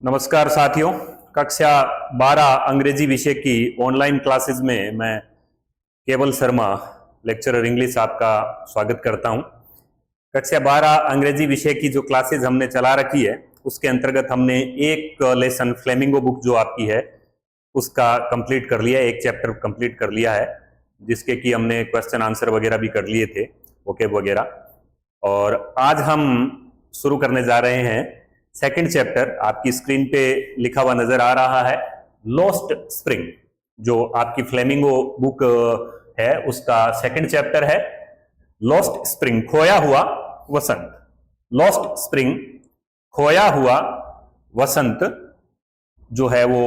नमस्कार साथियों। कक्षा 12 अंग्रेजी विषय की ऑनलाइन क्लासेस में मैं केवल शर्मा लेक्चरर इंग्लिश आपका स्वागत करता हूं। कक्षा 12 अंग्रेजी विषय की जो क्लासेस हमने चला रखी है उसके अंतर्गत हमने एक लेसन फ्लेमिंगो बुक जो आपकी है उसका कंप्लीट कर लिया, एक चैप्टर कंप्लीट कर लिया है, जिसके कि हमने क्वेश्चन आंसर वगैरह भी कर लिए थे, वोकैब वगैरह। और आज हम शुरू करने जा रहे हैं सेकंड चैप्टर। आपकी स्क्रीन पे लिखा हुआ नजर आ रहा है लॉस्ट स्प्रिंग, जो आपकी फ्लेमिंगो बुक है उसका सेकंड चैप्टर है लॉस्ट स्प्रिंग, खोया हुआ वसंत। लॉस्ट स्प्रिंग, खोया हुआ वसंत जो है वो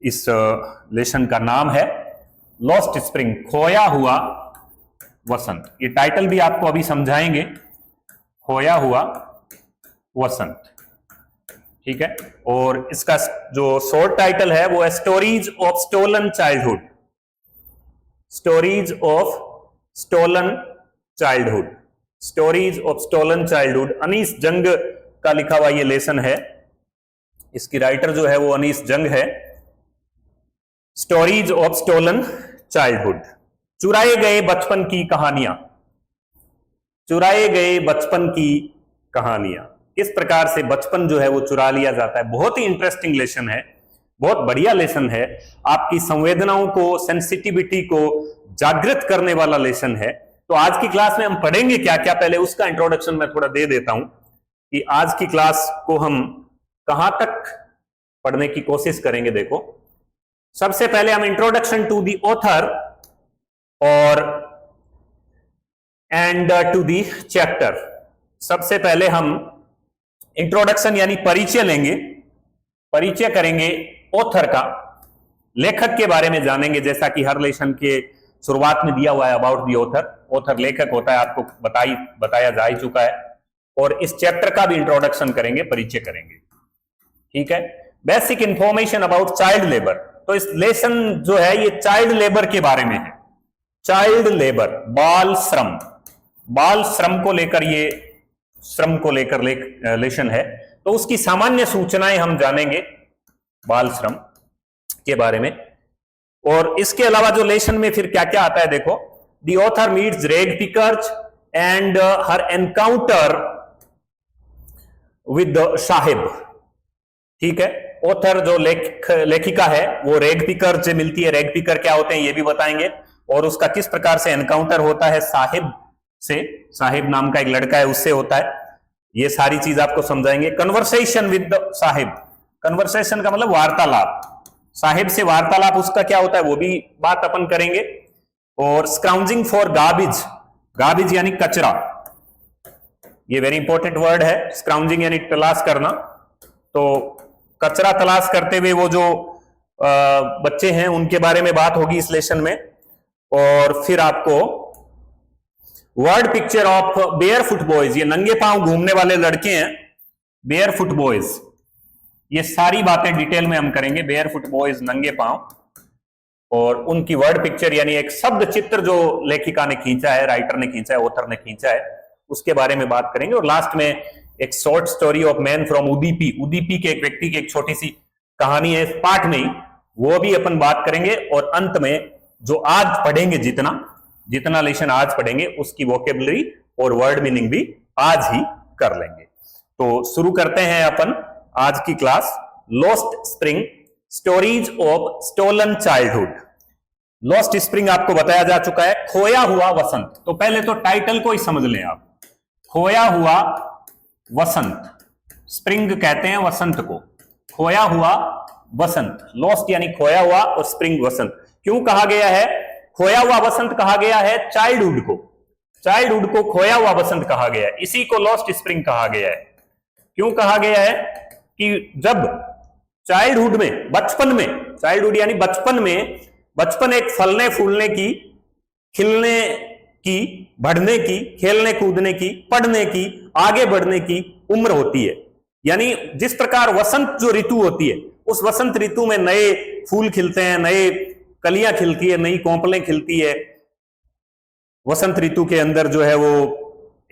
इस लेसन का नाम है। लॉस्ट स्प्रिंग, खोया हुआ वसंत, ये टाइटल भी आपको अभी समझाएंगे। खोया हुआ वसंत, ठीक है। और इसका जो शॉर्ट टाइटल है वो है stories of stolen childhood. Stories of stolen childhood, stories of stolen childhood. Anees Jung का लिखा हुआ ये लेसन है। इसकी राइटर जो है वो अनीस जंग है। स्टोरीज ऑफ स्टोलन चाइल्डहुड, चुराए गए बचपन की कहानियां। चुराए गए बचपन की कहानियां, किस प्रकार से बचपन जो है वो चुरा लिया जाता है। बहुत ही इंटरेस्टिंग लेसन है, बहुत बढ़िया लेसन है, आपकी संवेदनाओं को, सेंसिटिविटी को जागृत करने वाला लेसन है। तो आज की क्लास में हम पढ़ेंगे क्या क्या, पहले उसका इंट्रोडक्शन मैं थोड़ा दे देता हूं कि आज की क्लास को हम कहां तक पढ़ने की कोशिश करेंगे। देखो, सबसे पहले हम इंट्रोडक्शन टू द ऑथर और एंड टू द चैप्टर। सबसे पहले हम इंट्रोडक्शन यानी परिचय लेंगे, परिचय करेंगे ऑथर का, लेखक के बारे में जानेंगे। जैसा कि हर लेसन के शुरुआत में दिया हुआ है अबाउट द ऑथर, ऑथर लेखक होता है, आपको बताया जा ही चुका है। और इस चैप्टर का भी इंट्रोडक्शन करेंगे, परिचय करेंगे, ठीक है। Basic information about child labour, तो इस लेसन जो है ये चाइल्ड लेबर के बारे में है। चाइल्ड लेबर, बाल श्रम, बाल श्रम को लेकर ये श्रम को लेकर लेसन है। तो उसकी सामान्य सूचनाएं हम जानेंगे बाल श्रम के बारे में। और इसके अलावा जो लेसन में फिर क्या क्या आता है, देखो, द ऑथर मीट्स रेग pickers and her encounter with Sahib, ठीक है। ऑथर जो लेखिका है वो रेग पिकर से मिलती है। रेग पिकर क्या होते हैं ये भी बताएंगे, और उसका किस प्रकार से एनकाउंटर होता है साहिब से, साहिब नाम का एक लड़का है उससे होता है। ये सारी चीज आपको समझाएंगे। कन्वर्सेशन विद साहिब, कन्वर्सेशन का मतलब वार्तालाप, साहिब से वार्तालाप उसका क्या होता है वो भी बात अपन करेंगे। और स्क्राउंजिंग फॉर गार्बेज, गार्बेज यानी कचरा, ये वेरी इंपॉर्टेंट वर्ड है। स्क्राउंजिंग यानी तलाश करना, तो कचरा तलाश करते हुए वो जो बच्चे हैं उनके बारे में बात होगी इस लेसन में। और फिर आपको word picture of bear foot boys, ये नंगे पांव घूमने वाले लड़के हैं, बेयर फुट बॉयज, ये सारी बातें डिटेल में हम करेंगे। बेयर फुट बॉयज, नंगे पांव, और उनकी वर्ड पिक्चर यानी एक शब्द चित्र जो लेखिका ने खींचा है, राइटर ने खींचा है, ऑथर ने खींचा है, उसके बारे में बात करेंगे। और लास्ट में एक short story of man from Udupi, Udupi के एक व्यक्ति की एक छोटी सी कहानी है इस पाठ में ही, वो भी अपन बात करेंगे। और अंत में जो आज पढ़ेंगे, जितना लेसन आज पढ़ेंगे उसकी वोकेबलरी और वर्ड मीनिंग भी आज ही कर लेंगे। तो शुरू करते हैं अपन आज की class. Lost spring, stories of stolen childhood. Lost spring आपको बताया जा चुका है, खोया हुआ वसंत। तो पहले तो टाइटल को ही समझ लें आप, खोया हुआ वसंत, स्प्रिंग कहते हैं वसंत को, खोया हुआ वसंत। लॉस्ट यानी खोया हुआ और स्प्रिंग वसंत। क्यों कहा गया है खोया हुआ वसंत कहा गया है? चाइल्डहुड को, चाइल्डहुड को खोया हुआ वसंत कहा गया है, इसी को लॉस्ट स्प्रिंग कहा गया है। क्यों कहा गया है कि जब चाइल्डहुड में, बचपन में, चाइल्डहुड यानी बचपन में, बचपन एक फलने फूलने की, खिलने की, बढ़ने की, खेलने कूदने की, पढ़ने की, आगे बढ़ने की उम्र होती है। यानी जिस प्रकार वसंत जो ऋतु होती है, उस वसंत ऋतु में नए फूल खिलते हैं, नए कलियां खिलती है, नई कोंपलें खिलती है। वसंत ऋतु के अंदर जो है वो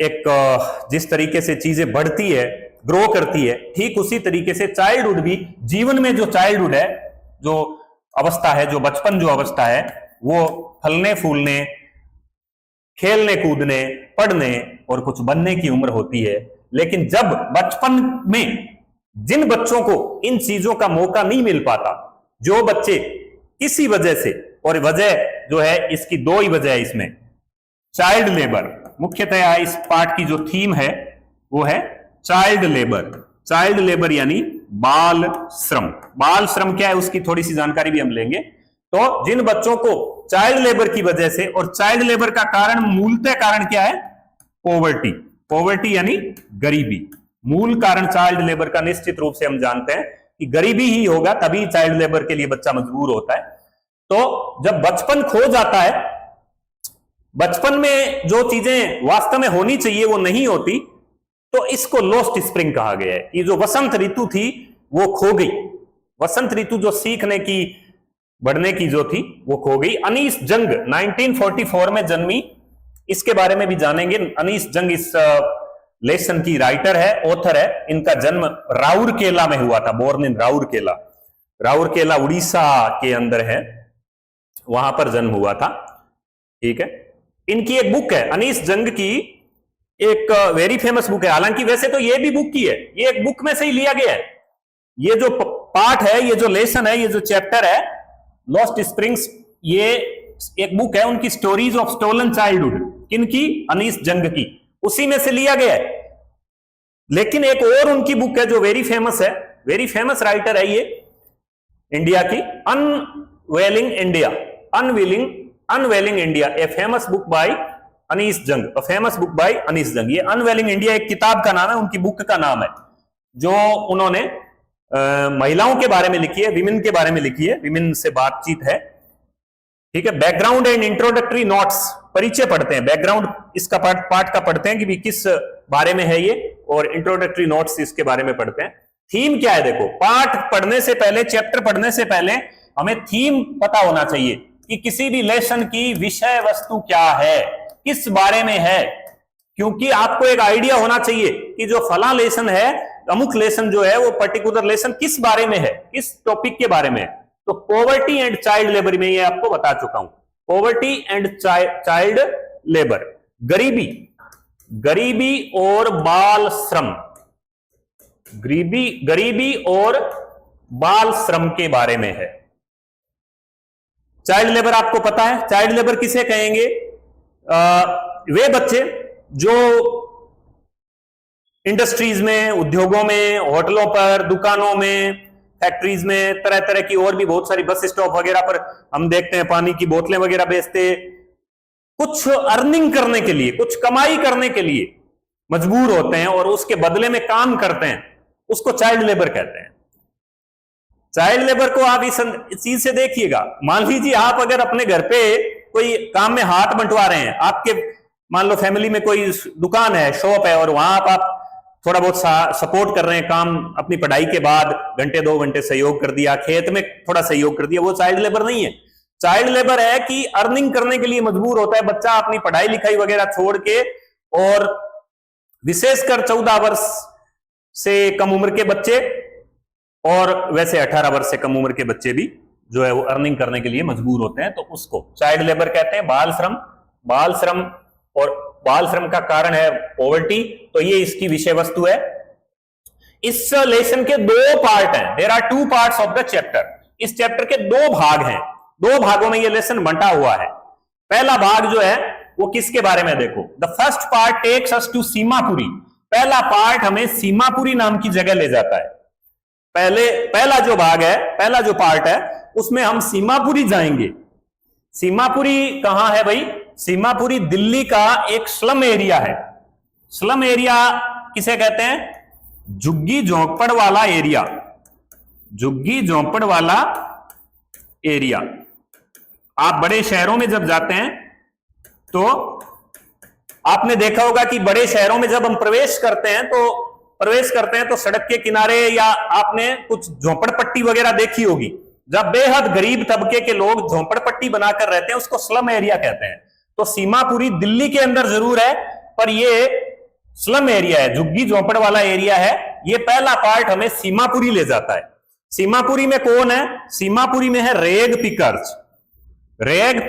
एक जिस तरीके से चीजें बढ़ती है, ग्रो करती है, ठीक उसी तरीके से चाइल्डहुड भी, जीवन में जो चाइल्डहुड है, जो अवस्था है, जो बचपन जो अवस्था है, वो फलने फूलने, खेलने कूदने, पढ़ने और कुछ बनने की उम्र होती है। लेकिन जब बचपन में जिन बच्चों को इन चीजों का मौका नहीं मिल पाता, जो बच्चे किसी वजह से, और वजह जो है इसकी दो ही वजह है इसमें, चाइल्ड लेबर, मुख्यतः इस पाठ की जो थीम है वो है चाइल्ड लेबर। चाइल्ड लेबर यानी बाल श्रम। बाल श्रम क्या है उसकी थोड़ी सी जानकारी भी हम लेंगे। तो जिन बच्चों को चाइल्ड लेबर की वजह से, और चाइल्ड लेबर का कारण, मूलतः कारण क्या है? पॉवर्टी। पॉवर्टी यानी गरीबी। मूल कारण चाइल्ड लेबर का निश्चित रूप से हम जानते हैं कि गरीबी ही होगा, तभी चाइल्ड लेबर के लिए बच्चा मजबूर होता है। तो जब बचपन खो जाता है, बचपन में जो चीजें वास्तव में होनी चाहिए वो नहीं होती, तो इसको लॉस्ट स्प्रिंग कहा गया है। ये जो वसंत ऋतु थी वो खो गई। वसंत ऋतु जो सीखने की, बढ़ने की जो थी वो खो गई। अनीस जंग 1944 में जन्मी, इसके बारे में भी जानेंगे। अनीस जंग इस लेसन की राइटर है, ऑथर है। इनका जन्म राउरकेला में हुआ था, बोर्न इन राउरकेला। राउरकेला उड़ीसा के अंदर है, वहां पर जन्म हुआ था। ठीक है। इनकी एक बुक है, अनीस जंग की एक वेरी फेमस बुक है। हालांकि वैसे तो ये भी बुक की है, ये एक बुक में से ही लिया गया है। ये जो पार्ट है, ये जो लेसन है, ये जो चैप्टर है लॉस्ट स्प्रिंग्स, ये एक बुक है उनकी, स्टोरीज ऑफ स्टोलन चाइल्डहुड। किनकी? अनीस जंग की, उसी में से लिया गया है। लेकिन एक और उनकी बुक है जो वेरी फेमस है, वेरी फेमस राइटर है ये इंडिया की, unveiling India, unveiling India, a famous book by Anees Jung, a famous book by Anees Jung. ये अनवेलिंग इंडिया एक किताब का नाम है, उनकी बुक का नाम है, जो उन्होंने महिलाओं के बारे में लिखी है, विमेन के बारे में लिखी है, विमेन से बातचीत है। ठीक है। बैकग्राउंड एंड इंट्रोडक्टरी नोट्स, परिचय पढ़ते हैं, बैकग्राउंड इसका पार्ट का पढ़ते हैं कि भी किस बारे में है ये, और इंट्रोडक्टरी नोट्स इसके बारे में पढ़ते हैं। थीम क्या है? देखो, पाठ पढ़ने से पहले, चैप्टर पढ़ने से पहले हमें थीम पता होना चाहिए कि किसी भी लेसन की विषय वस्तु क्या है, किस बारे में है। क्योंकि आपको एक आइडिया होना चाहिए कि जो फला लेसन है, अमुक लेसन जो है वो पर्टिकुलर लेसन किस बारे में है, किस टॉपिक के बारे में है। तो पॉवर्टी एंड चाइल्ड लेबर में ये आपको बता चुका हूं, पॉवर्टी एंड चाइल्ड लेबर, गरीबी, गरीबी और बाल श्रम, गरीबी और बाल श्रम के बारे में है। चाइल्ड लेबर आपको पता है, चाइल्ड लेबर किसे कहेंगे? वे बच्चे जो इंडस्ट्रीज में, उद्योगों में, होटलों पर, दुकानों में, फैक्ट्रीज में, तरह तरह की और भी बहुत सारी, बस स्टॉप वगैरह पर हम देखते हैं पानी की बोतलें वगैरह बेचते, कुछ अर्निंग करने के लिए, कुछ कमाई करने के लिए मजबूर होते हैं और उसके बदले में काम करते हैं, उसको चाइल्ड लेबर कहते हैं। चाइल्ड लेबर को आप इस चीज से देखिएगा, मान लीजिए आप अगर अपने घर पे कोई काम में हाथ बंटवा रहे हैं, आपके मान लो फैमिली में कोई दुकान है, शॉप है, और वहां आप थोड़ा बहुत सपोर्ट कर रहे हैं, काम अपनी पढ़ाई के बाद घंटे 2 घंटे सहयोग कर दिया, खेत में थोड़ा सहयोग कर दिया, वो चाइल्ड लेबर नहीं है। चाइल्ड लेबर है कि अर्निंग करने के लिए मजबूर होता है बच्चा, अपनी पढ़ाई लिखाई वगैरह छोड़ के, और विशेषकर 14 वर्ष से कम उम्र के बच्चे, और वैसे 18 वर्ष से कम उम्र के बच्चे भी जो है वो अर्निंग करने के लिए मजबूर होते हैं, तो उसको चाइल्ड लेबर कहते हैं। बाल श्रम, बाल श्रम, और बाल श्रम का कारण है पॉवर्टी, तो ये इसकी विषय वस्तु है। इस लेसन के 2 पार्ट हैं, there are 2 parts of the chapter. इस चैप्टर के 2 भाग हैं, 2 भागों में ये लेसन बंटा हुआ है। पहला भाग जो है वो किसके बारे में? देखो, the first part takes us to Seemapuri. पहला पार्ट हमें सीमापुरी नाम की जगह ले जाता है। पहला जो भाग है, पहला जो पार्ट है, उसमें हम सीमापुरी जाएंगे। सीमापुरी कहां है भाई? सीमापुरी दिल्ली का एक स्लम एरिया है। स्लम एरिया किसे कहते हैं? झुग्गी झोंपड़ वाला एरिया, झुग्गी झोंपड़ वाला एरिया। आप बड़े शहरों में जब जाते हैं तो आपने देखा होगा कि बड़े शहरों में जब हम प्रवेश करते हैं तो सड़क के किनारे, या आपने कुछ झोंपड़पट्टी वगैरह देखी होगी, जब बेहद गरीब तबके के लोग झोंपड़पट्टी बनाकर रहते हैं, उसको स्लम एरिया कहते हैं। तो सीमापुरी दिल्ली के अंदर जरूर है, पर ये स्लम एरिया है, झुग्गी झोंपड़ वाला एरिया है। ये पहला पार्ट हमें सीमापुरी ले जाता है। सीमापुरी में कौन है? सीमापुरी में है रेग पिकर्स। रेग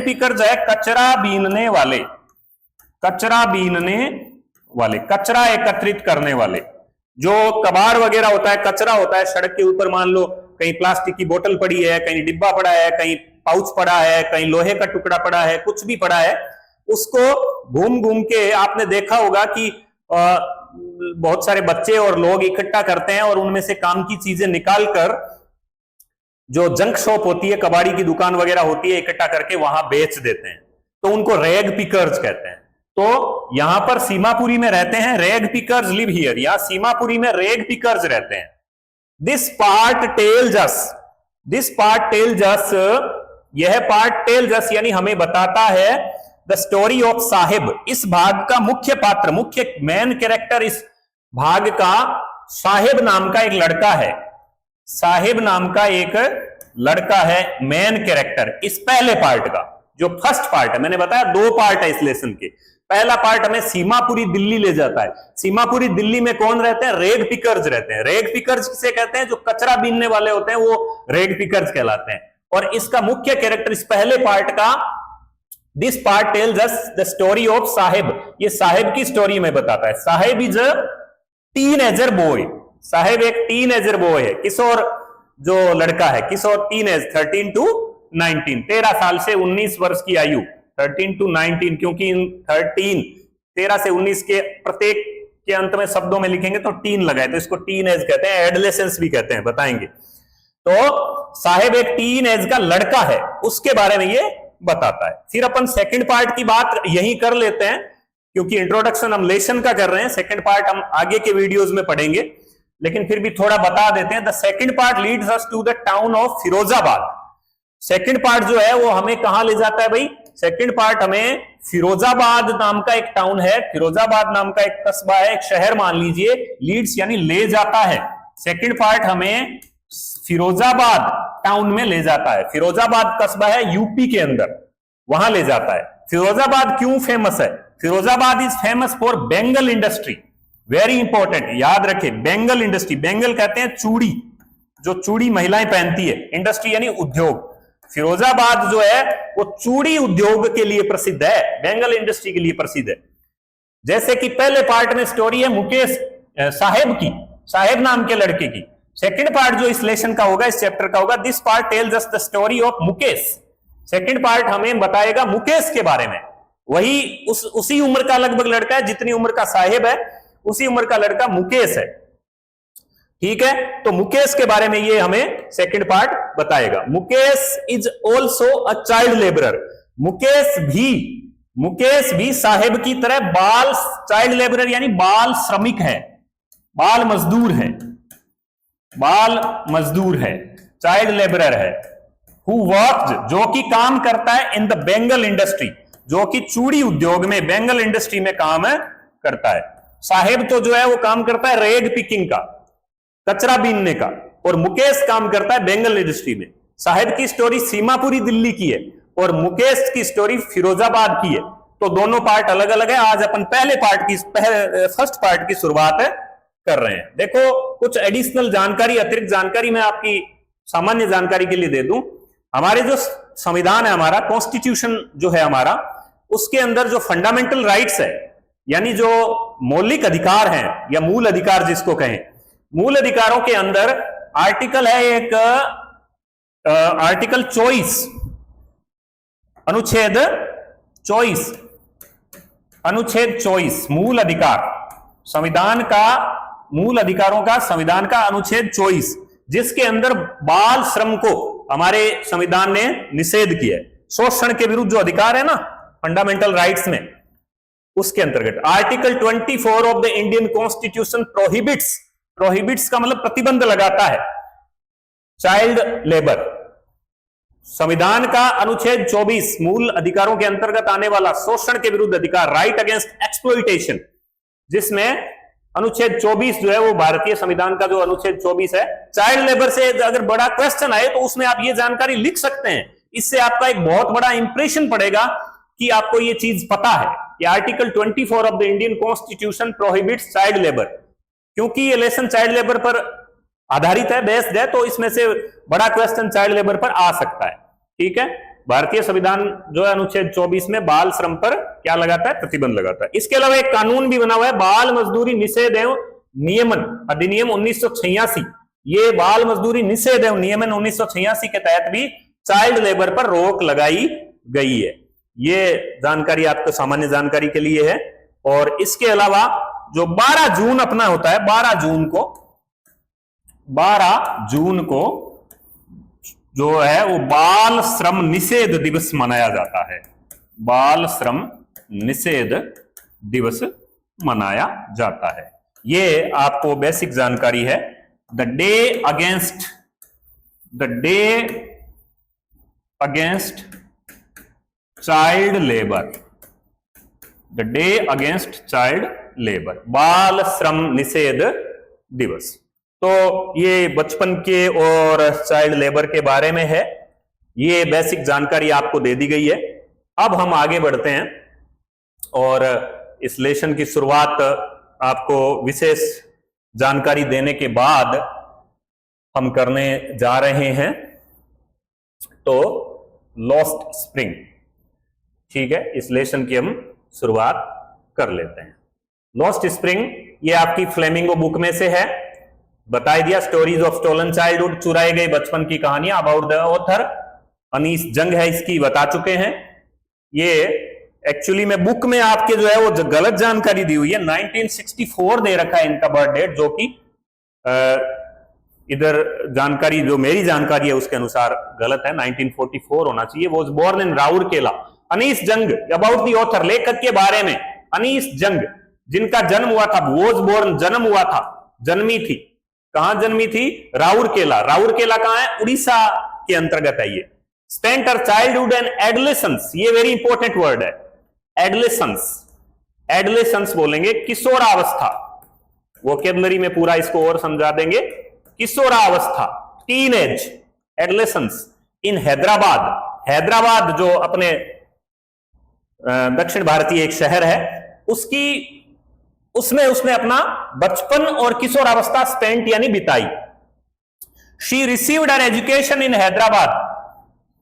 पिकर्स है कचरा बीनने वाले, कचरा बीनने वाले, कचरा एकत्रित करने वाले। जो कबाड़ वगैरह होता है, कचरा होता है सड़क के ऊपर, मान लो कहीं प्लास्टिक की बोतल पड़ी है, कहीं डिब्बा पड़ा है, कहीं पाउच पड़ा है, कहीं लोहे का टुकड़ा पड़ा है, कुछ भी पड़ा है, उसको घूम घूम के आपने देखा होगा कि बहुत सारे बच्चे और लोग इकट्ठा करते हैं और उनमें से काम की चीजें निकालकर जो जंक शॉप होती है, कबाड़ी की दुकान वगैरह होती है, इकट्ठा करके वहां बेच देते हैं, तो उनको रेग पिकर्स कहते हैं। तो यहां पर सीमापुरी में रहते हैं रेग पिकर्स लिव हियर, या सीमापुरी में रेग पिकर्स रहते हैं। दिस पार्ट टेल्स अस, यह पार्ट टेल्स अस यानी हमें बताता है द स्टोरी ऑफ साहिब। इस भाग का मुख्य पात्र, मुख्य मेन कैरेक्टर इस भाग का साहिब नाम का एक लड़का है। साहिब नाम का एक लड़का है मेन कैरेक्टर इस पहले पार्ट का, जो फर्स्ट पार्ट है। मैंने बताया 2 पार्ट है इस लेसन के। पहला पार्ट हमें सीमापुरी दिल्ली ले जाता है। सीमापुरी दिल्ली में कौन रहते हैं? रेग पिकर्स रहते हैं। रेग पिकर्स किसे कहते हैं? जो कचरा बीनने वाले होते हैं, वो रेग पिकर्स कहलाते हैं। और इसका मुख्य कैरेक्टर इस पहले पार्ट का, this part tells us the story of Sahib, ये साहिब की स्टोरी में बताता है। Sahib is a teenager boy, Sahib एक टीनेजर बॉय है, किशोर जो लड़का है, किशोर टीनेज, 13 to 19, 13 साल से 19 वर्ष की आयु, 13 to 19, क्योंकि 13 से 19 के प्रत्येक के अंत में शब्दों में लिखेंगे तो टीन लगाए, तो इसको टीन एज कहते हैं, एडोलेसेंस भी कहते हैं, बताएंगे। तो साहिब एक टीन एज का लड़का है, उसके बारे में ये बताता है। फिर अपन सेकंड पार्ट की बात यही कर लेते हैं, क्योंकि इंट्रोडक्शन हम लेसन का कर रहे हैं, सेकंड पार्ट हम आगे के वीडियोस में पढ़ेंगे, लेकिन फिर भी थोड़ा बता देते हैं। The second part leads us to the town of Firozabad. Second part जो है वो हमें कहां ले जाता है भाई? सेकंड पार्ट हमें फिरोजाबाद नाम का एक टाउन है, फिरोजाबाद नाम का एक कस्बा है, एक शहर मान लीजिए, लीड्स यानी ले जाता है। सेकंड पार्ट हमें फिरोजाबाद टाउन में ले जाता है। फिरोजाबाद कस्बा है यूपी के अंदर, वहां ले जाता है। फिरोजाबाद क्यों फेमस है? Firozabad is famous for Bengal industry, very important, याद रखें, बेंगल इंडस्ट्री। बेंगल कहते हैं चूड़ी, जो चूड़ी महिलाएं पहनती है, इंडस्ट्री यानी उद्योग। फिरोजाबाद जो है वो चूड़ी उद्योग के लिए प्रसिद्ध है, बेंगल इंडस्ट्री के लिए प्रसिद्ध है। जैसे कि पहले पार्ट में स्टोरी है मुकेश साहेब की, साहेब नाम के लड़के की। सेकंड पार्ट जो इस लेसन का होगा, इस चैप्टर का होगा, this part tells us the story of Mukesh. Second part हमें बताएगा मुकेश के बारे में। वही उसी उम्र का लगभग लड़का है जितनी उम्र का साहेब है, उसी उम्र का लड़का मुकेश है, ठीक है। तो मुकेश के बारे में ये हमें सेकंड पार्ट बताएगा। Mukesh is also a child labourer. Mukesh भी साहेब की तरह बाल चाइल्ड लेबरर यानी बाल श्रमिक है, बाल मजदूर है, चाइल्ड लेबरर है। हु वर्क्ड, जो कि काम करता है, इन द बेंगल इंडस्ट्री, जो कि चूड़ी उद्योग में, बेंगल इंडस्ट्री में काम करता है। साहेब तो जो है वो काम करता है रेग पिकिंग का, कचरा बीनने का, और मुकेश काम करता है बेंगल इंडस्ट्री में। साहेब की स्टोरी सीमापुरी दिल्ली की है और मुकेश की स्टोरी फिरोजाबाद की है। तो दोनों पार्ट अलग अलग है। आज अपन पहले पार्ट की, फर्स्ट पार्ट की शुरुआत कर रहे हैं। देखो कुछ एडिशनल जानकारी, अतिरिक्त जानकारी मैं आपकी सामान्य जानकारी के लिए दे दूं। हमारे जो संविधान है, हमारा कॉन्स्टिट्यूशन जो है हमारा, उसके अंदर जो फंडामेंटल राइट्स है, यानी जो मौलिक अधिकार हैं या मूल अधिकार जिसको कहें, मूल अधिकारों के अंदर आर्टिकल है एक आर्टिकल 24, अनुच्छेद 24 मूल अधिकार, संविधान का मूल अधिकारों का, संविधान का अनुच्छेद 24, जिसके अंदर बाल श्रम को हमारे संविधान ने निषेध किया है। शोषण के विरुद्ध जो अधिकार है ना फंडामेंटल राइट्स में, उसके अंतर्गत article 24 of the Indian constitution prohibits का मतलब प्रतिबंध लगाता है चाइल्ड लेबर। संविधान का अनुच्छेद 24 मूल अधिकारों के अंतर्गत आने वाला शोषण के विरुद्ध अधिकार, राइट अगेंस्ट एक्सप्लॉइटेशन, जिसमें अनुच्छेद 24 जो है वो भारतीय संविधान का जो अनुच्छेद 24 है। चाइल्ड लेबर से अगर बड़ा क्वेश्चन आए तो उसमें आप ये जानकारी लिख सकते हैं। इससे आपका एक बहुत बड़ा इंप्रेशन पड़ेगा कि आपको ये चीज पता है कि article 24 of the Indian constitution prohibits child labour. क्योंकि ये लेसन चाइल्ड लेबर पर आधारित है, बेस्ड है, तो इसमें से बड़ा क्वेश्चन चाइल्ड लेबर पर आ सकता है। ठीक है, भारतीय संविधान जो है अनुच्छेद 24 में बाल श्रम पर क्या लगाता है, प्रतिबंध लगाता है। इसके अलावा एक कानून भी बना हुआ है, बाल मजदूरी निषेध एवं नियमन अधिनियम 1986। ये बाल मजदूरी निषेध एवं नियमन 1986 के तहत भी चाइल्ड लेबर पर रोक लगाई गई है। ये जानकारी आपको सामान्य जानकारी के लिए है। और इसके अलावा जो 12 जून अपना होता है, 12 जून को जो है वो बाल श्रम निषेध दिवस मनाया जाता है। बाल श्रम निषेध दिवस मनाया जाता है। ये आपको बेसिक जानकारी है। The day against child labour, the day against child labour, बाल श्रम निषेध दिवस। तो ये बचपन के और चाइल्ड लेबर के बारे में है। ये बेसिक जानकारी आपको दे दी गई है। अब हम आगे बढ़ते हैं और इस लेसन की शुरुआत आपको विशेष जानकारी देने के बाद हम करने जा रहे हैं। तो लॉस्ट स्प्रिंग, ठीक है, इस लेसन की हम शुरुआत कर लेते हैं। लॉस्ट स्प्रिंग ये आपकी फ्लेमिंगो बुक में से है। बता दिया, स्टोरीज ऑफ स्टोलन चाइल्डहुड, चुराए गए बचपन की कहानियां, अबाउट द ऑथर अनीस जंग है, इसकी बता चुके हैं। ये एक्चुअली में बुक में आपके जो है वो गलत जानकारी दी हुई है। 1964 दे रखा है इनका बर्थ डेट, जो कि इधर जानकारी जो मेरी जानकारी है उसके अनुसार गलत है, 1944 होना चाहिए। वो बोर्न इन राउरकेला। अनीस जंग, अबाउट दी ऑथर, लेखक के बारे में, अनीस जंग जिनका जन्म हुआ था, वॉज बोर्न, जन्म हुआ था, जन्मी थी। कहां जन्मी थी? राउरकेला। राउरकेला कहां है? उड़ीसा के अंतर्गत है ये। Spent her childhood and adolescence, ये वेरी इंपॉर्टेंट वर्ड है, एडोलेसेंस। एडोलेसेंस बोलेंगे किशोरावस्था, वोकेबलरी में पूरा इसको और समझा देंगे। किशोरावस्था, टीनेज, एडोलेसेंस इन हैदराबाद। हैदराबाद जो अपने दक्षिण भारतीय एक शहर है, उसमें उसने अपना बचपन और किशोरावस्था स्पेंट यानी बिताई। She received her education in Hyderabad.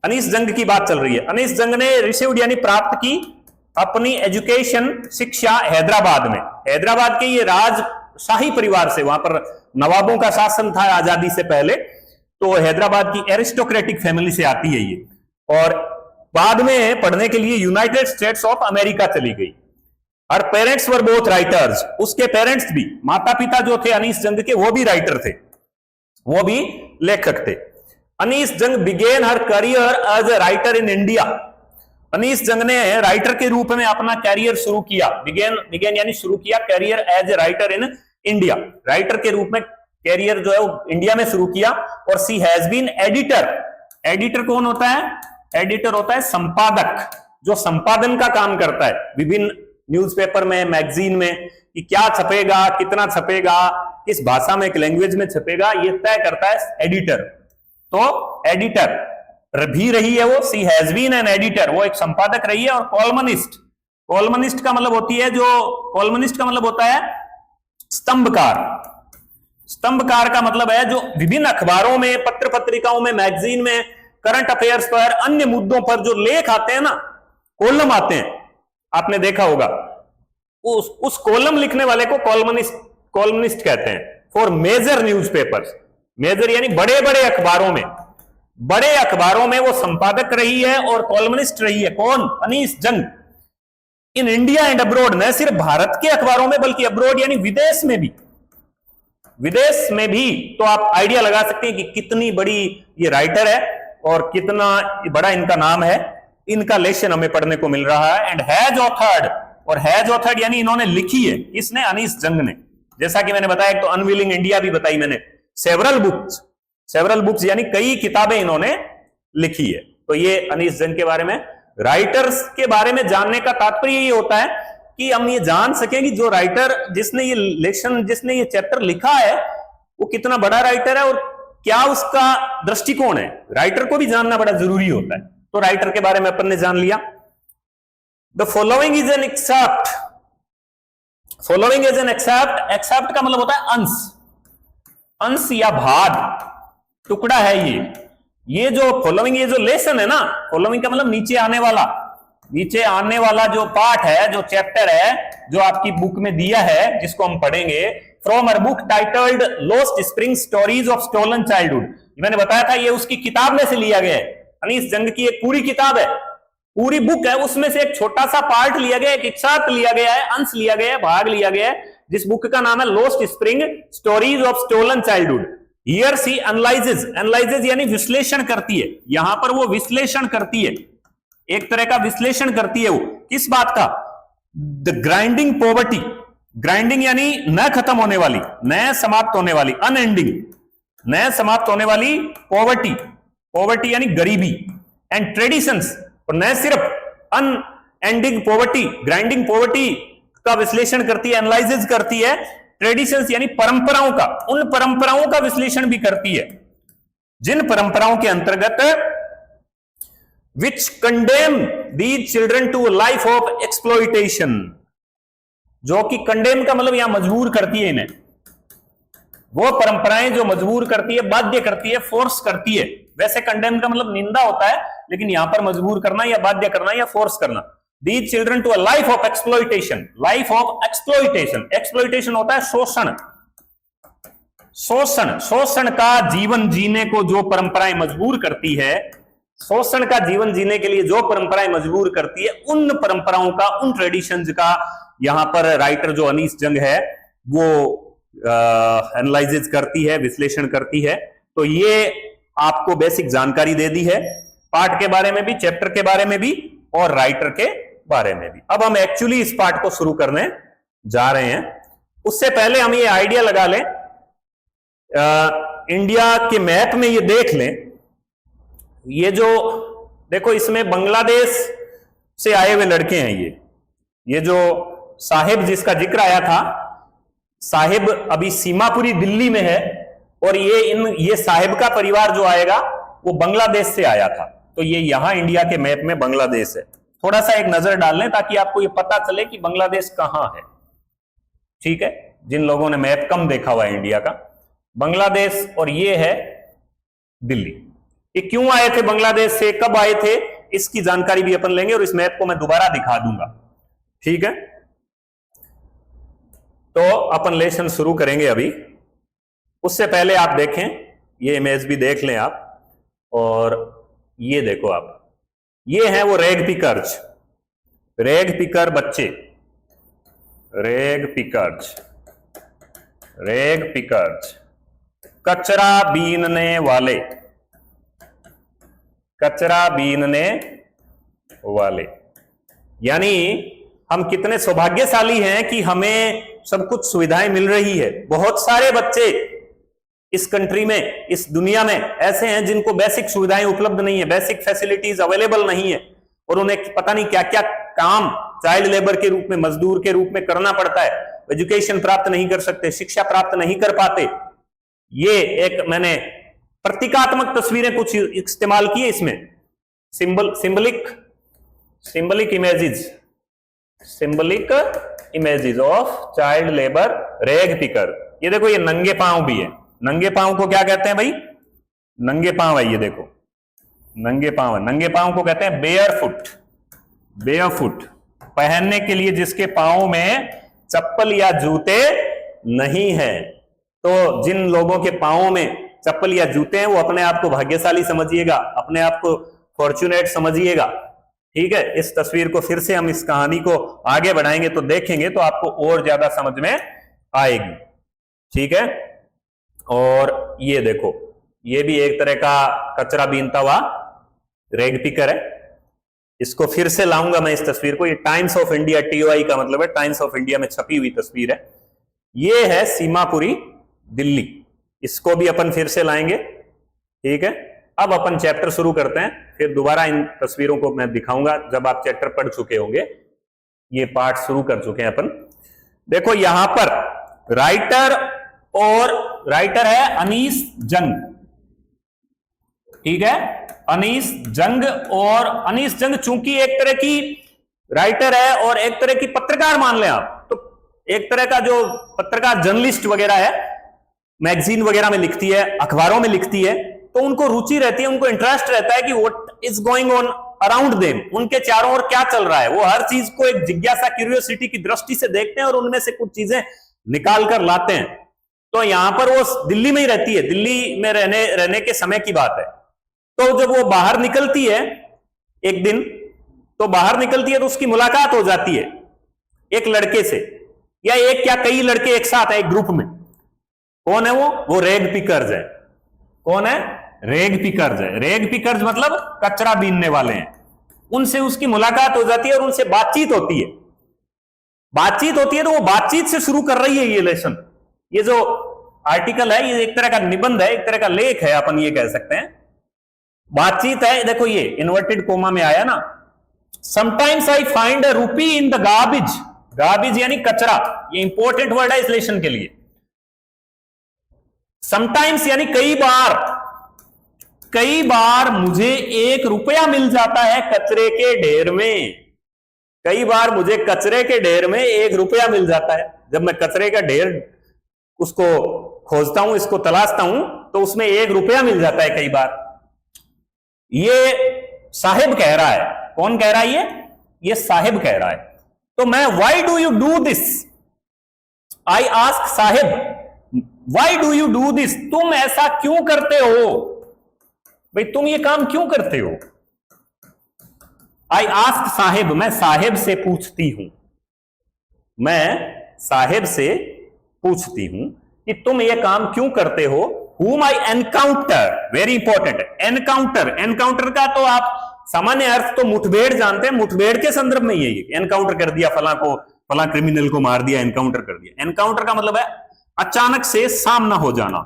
Anees Jung की बात चल रही है। अनीस जंग ने रिसीव्ड यानी प्राप्त की अपनी एजुकेशन, शिक्षा हैदराबाद में। हैदराबाद के ये राजशाही परिवार से, वहां पर नवाबों का शासन था आजादी से पहले, तो हैदराबाद की एरिस्टोक्रेटिक फैमिली से आती है ये। और बाद में पढ़ने के लिए यूनाइटेड स्टेट्स ऑफ अमेरिका चली गई। हर पेरेंट्स वर बोथ राइटर्स, उसके पेरेंट्स भी, माता पिता जो थे अनीस जंग के, वो भी राइटर थे, वो भी लेखक थे। Anees Jung began her career as a writer in India. Anees Jung ने राइटर के रूप में अपना कैरियर शुरू किया। बिगेन यानी शुरू किया, career as a writer in India, writer के रूप में कैरियर जो है वो इंडिया में शुरू किया। और सी हैज बीन एडिटर। एडिटर कौन होता है? एडिटर होता है संपादक, जो संपादन का काम करता है विभिन्न न्यूज़पेपर में, मैगजीन में, कि क्या छपेगा, कितना छपेगा, किस भाषा में, लैंग्वेज में छपेगा, ये तय करता है एडिटर। तो एडिटर भी रही है वो, सी हैज बीन एन एडिटर, वो एक संपादक रही है। और कॉलमनिस्ट, कॉलमनिस्ट का मतलब होती है कॉलमनिस्ट का मतलब होता है स्तंभकार। स्तंभकार का मतलब है जो विभिन्न अखबारों में, पत्र पत्रिकाओं में, मैगजीन में, करंट अफेयर्स पर, अन्य मुद्दों पर जो लेख आते हैं ना, कॉलम आते हैं, आपने देखा होगा, उस कॉलम लिखने वाले को कॉलमनिस्ट कहते हैं। फॉर मेजर न्यूज़पेपर्स, मेजर यानी बड़े बड़े अखबारों में, बड़े अखबारों में वो संपादक रही है और कॉलमनिस्ट रही है। कौन? अनीस जंग। इन इंडिया एंड अब्रॉड, न सिर्फ भारत के अखबारों में बल्कि अब्रॉड यानी विदेश में भी, विदेश में भी। तो आप आइडिया लगा सकते हैं कि कितनी बड़ी ये राइटर है और कितना बड़ा इनका नाम है। इनका लेसन हमें पढ़ने को मिल रहा है। एंड हैज ऑथर्ड, और हैज ऑथर्ड यानी इन्होंने लिखी है। किसने? अनीस जंग ने। जैसा कि मैंने बताया, एक तो अनविलिंग इंडिया भी बताई मैंने, सेवरल बुक्स यानी कई किताबें इन्होंने लिखी है। तो ये अनीस जंग के बारे में। राइटर्स के बारे में जानने का तात्पर्य ये होता है कि हम ये जान सकें कि जो राइटर, जिसने ये लेसन, जिसने ये चैप्टर लिखा है, वो कितना बड़ा राइटर है और क्या उसका दृष्टिकोण है। राइटर को भी जानना बड़ा जरूरी होता है। तो राइटर के बारे में अपन ने जान लिया। The following is an excerpt following is an excerpt, excerpt का मतलब होता है अंश, अंश या भाग, टुकड़ा है ये जो फॉलोइंग, ये जो लेसन है ना, फॉलोइंग का मतलब नीचे आने वाला, नीचे आने वाला जो पार्ट है, जो चैप्टर है, जो आपकी बुक में दिया है, जिसको हम पढ़ेंगे, from our book titled lost spring stories of stolen childhood. मैंने बताया था ये उसकी किताब में से लिया गया है, अनीस जंग की एक पूरी किताब है, पूरी बुक है, उसमें से एक छोटा सा पार्ट लिया गया है, एक एक्सट्रैक्ट लिया गया है, अंश लिया गया है, भाग लिया गया है, जिस बुक का नाम है lost spring stories of stolen childhood. Here she analyses, analyses यानी विश्लेषण करती है, यहां पर वो विश्लेषण करती है, एक तरह का विश्लेषण करती है वो, किस बात का? द ग्राइंडिंग पॉवर्टी, ग्राइंडिंग यानी न खत्म होने वाली, न समाप्त होने वाली, अनएंडिंग, न समाप्त होने वाली पॉवर्टी, पॉवर्टी यानी गरीबी, एंड ट्रेडिशंस, और न सिर्फ अनएंडिंग पॉवर्टी, ग्राइंडिंग पॉवर्टी का विश्लेषण करती है, एनालाइसिस करती है, ट्रेडिशंस यानी परंपराओं का, उन परंपराओं का विश्लेषण भी करती है जिन परंपराओं के अंतर्गत which condemn these children to life of exploitation, जो कि कंडेम का मतलब यहां मजबूर करती है इन्हें, वो परंपराएं जो मजबूर करती है, बाध्य करती है, फोर्स करती है। वैसे कंडेम का मतलब निंदा होता है, लेकिन यहां पर मजबूर करना या बाध्य करना या फोर्स करना। These children to a life of exploitation, life of exploitation, exploitation होता है शोषण, शोषण, शोषण का जीवन जीने को जो परंपराएं मजबूर करती है, शोषण का जीवन जीने के लिए जो परंपराएं मजबूर करती है, उन परंपराओं का, उन ट्रेडिशंस का यहां पर राइटर जो अनीस जंग है वो एनालाइसिस करती है, विश्लेषण करती है। तो ये आपको बेसिक जानकारी दे दी है, पार्ट के बारे में भी, चैप्टर के बारे में भी, और राइटर के बारे में भी। अब हम एक्चुअली इस पार्ट को शुरू करने जा रहे हैं। उससे पहले हम ये आइडिया लगा लें, इंडिया के मैप में ये देख लें, ये जो देखो इसमें बांग्लादेश से आए हुए लड़के हैं, ये जो साहिब जिसका जिक्र आया था, साहिब अभी सीमापुरी दिल्ली में है, और ये साहिब का परिवार जो आएगा वो बांग्लादेश से आया था। तो ये यहां इंडिया के मैप में बांग्लादेश है। थोड़ा सा एक नजर डाल लें ताकि आपको ये पता चले कि बांग्लादेश कहां है, ठीक है, जिन लोगों ने मैप कम देखा हुआ है इंडिया का। बांग्लादेश और ये है दिल्ली। ये क्यों आए थे बांग्लादेश से, कब आए थे, इसकी जानकारी भी अपन लेंगे, और इस मैप को मैं दोबारा दिखा दूंगा, ठीक है। तो अपन लेसन शुरू करेंगे अभी। उससे पहले आप देखें, ये इमेज भी देख लें आप, और ये देखो आप, ये है वो रैग पिकर्स, रैग पिकर बच्चे, रैग पिकर्स, रैग पिकर्स, कचरा बीनने वाले, कचरा बीनने वाले। यानी हम कितने सौभाग्यशाली हैं कि हमें सब कुछ सुविधाएं मिल रही है। बहुत सारे बच्चे इस कंट्री में, इस दुनिया में ऐसे हैं जिनको बेसिक सुविधाएं उपलब्ध नहीं है, बेसिक फैसिलिटीज अवेलेबल नहीं है, और उन्हें पता नहीं क्या क्या काम चाइल्ड लेबर के रूप में, मजदूर के रूप में करना पड़ता है, एजुकेशन प्राप्त नहीं कर सकते, शिक्षा प्राप्त नहीं कर पाते। ये एक मैंने प्रतीकात्मक तस्वीरें कुछ इस्तेमाल की है इसमें, symbolic images of child labour rag picker. ये देखो, ये नंगे पांव भी है। नंगे पांव को क्या कहते हैं भाई? नंगे पांव है, ये देखो नंगे पांव है। नंगे पांव को कहते हैं बेयर फुट, बेयर फुट, पहनने के लिए जिसके पांव में चप्पल या जूते नहीं है। तो जिन लोगों के पांव में चप्पल या जूते हैं वो अपने आप को भाग्यशाली समझिएगा, अपने आप को फॉर्चुनेट समझिएगा, ठीक है। इस तस्वीर को फिर से हम इस कहानी को आगे बढ़ाएंगे तो देखेंगे तो आपको और ज्यादा समझ में आएगी, ठीक है। और ये देखो, ये भी एक तरह का कचरा बीनता हुआ रैग पिकर है। इसको फिर से लाऊंगा मैं इस तस्वीर को। ये टाइम्स ऑफ इंडिया, TOI का मतलब है टाइम्स ऑफ इंडिया में छपी हुई तस्वीर है। ये है सीमापुरी दिल्ली, इसको भी अपन फिर से लाएंगे, ठीक है। अब अपन चैप्टर शुरू करते हैं, फिर दोबारा इन तस्वीरों को मैं दिखाऊंगा जब आप चैप्टर पढ़ चुके होंगे। ये पार्ट शुरू कर चुके हैं अपन। देखो यहां पर राइटर है अनीस जंग, ठीक है, अनीस जंग। और अनीस जंग चूंकि एक तरह की राइटर है और एक तरह की पत्रकार मान लें आप, तो एक तरह का जो पत्रकार जर्नलिस्ट वगैरह है, मैगजीन वगैरह में लिखती है, अखबारों में लिखती है, तो उनको रुचि रहती है, उनको इंटरेस्ट रहता है कि what is going on around them, उनके चारों ओर क्या चल रहा है। वो हर चीज को एक जिज्ञासा, क्यूरियोसिटी की दृष्टि से देखते हैं और उनमें से कुछ चीजें निकाल कर लाते हैं। तो यहां पर वो दिल्ली में ही रहती है, दिल्ली में रहने के समय की बात है। तो जब वो बाहर निकलती है एक दिन, तो बाहर निकलती है तो उसकी मुलाकात हो जाती है एक लड़के से, या एक क्या कई लड़के एक साथ है एक ग्रुप में। कौन है वो रेग पिकर्स है। कौन है? रेग पिकर्स है। रेग पिकर्स मतलब कचरा बीनने वाले हैं। उनसे उसकी मुलाकात हो जाती है और उनसे बातचीत होती है। बातचीत होती है तो वो बातचीत से शुरू कर रही है ये लेसन। ये जो आर्टिकल है ये एक तरह का निबंध है, एक तरह का लेख है, अपन ये कह सकते हैं। बातचीत है। देखो ये इन्वर्टेड कोमा में आया ना, समटाइम्स आई फाइंड अ रूपी इन द गार्बेज। गार्बेज यानी कचरा, ये इंपॉर्टेंट वर्ड है इस लेसन के लिए। समटाइम्स यानी कई बार मुझे 1 रुपया मिल जाता है कचरे के ढेर में। कई बार मुझे कचरे के ढेर में 1 रुपया मिल जाता है। जब मैं कचरे का ढेर उसको खोजता हूं, इसको तलाशता हूं, तो उसमें 1 रुपया मिल जाता है कई बार। ये साहिब कह रहा है। कौन कह रहा है? ये साहिब कह रहा है। तो मैं why do you do this, I ask Sahib why do you do this, तुम ऐसा क्यों करते हो भाई, तुम ये काम क्यों करते हो। आई आस्क साहिब, मैं साहिब से पूछती हूं, मैं साहिब से पूछती हूं कि तुम ये काम क्यों करते हो। whom I encounter, very important है एनकाउंटर। एनकाउंटर का तो आप सामान्य अर्थ तो मुठभेड़ जानते हैं, मुठभेड़ के संदर्भ में ये एनकाउंटर कर दिया, फला क्रिमिनल को मार दिया, एनकाउंटर कर दिया। एनकाउंटर का मतलब है अचानक से सामना हो जाना,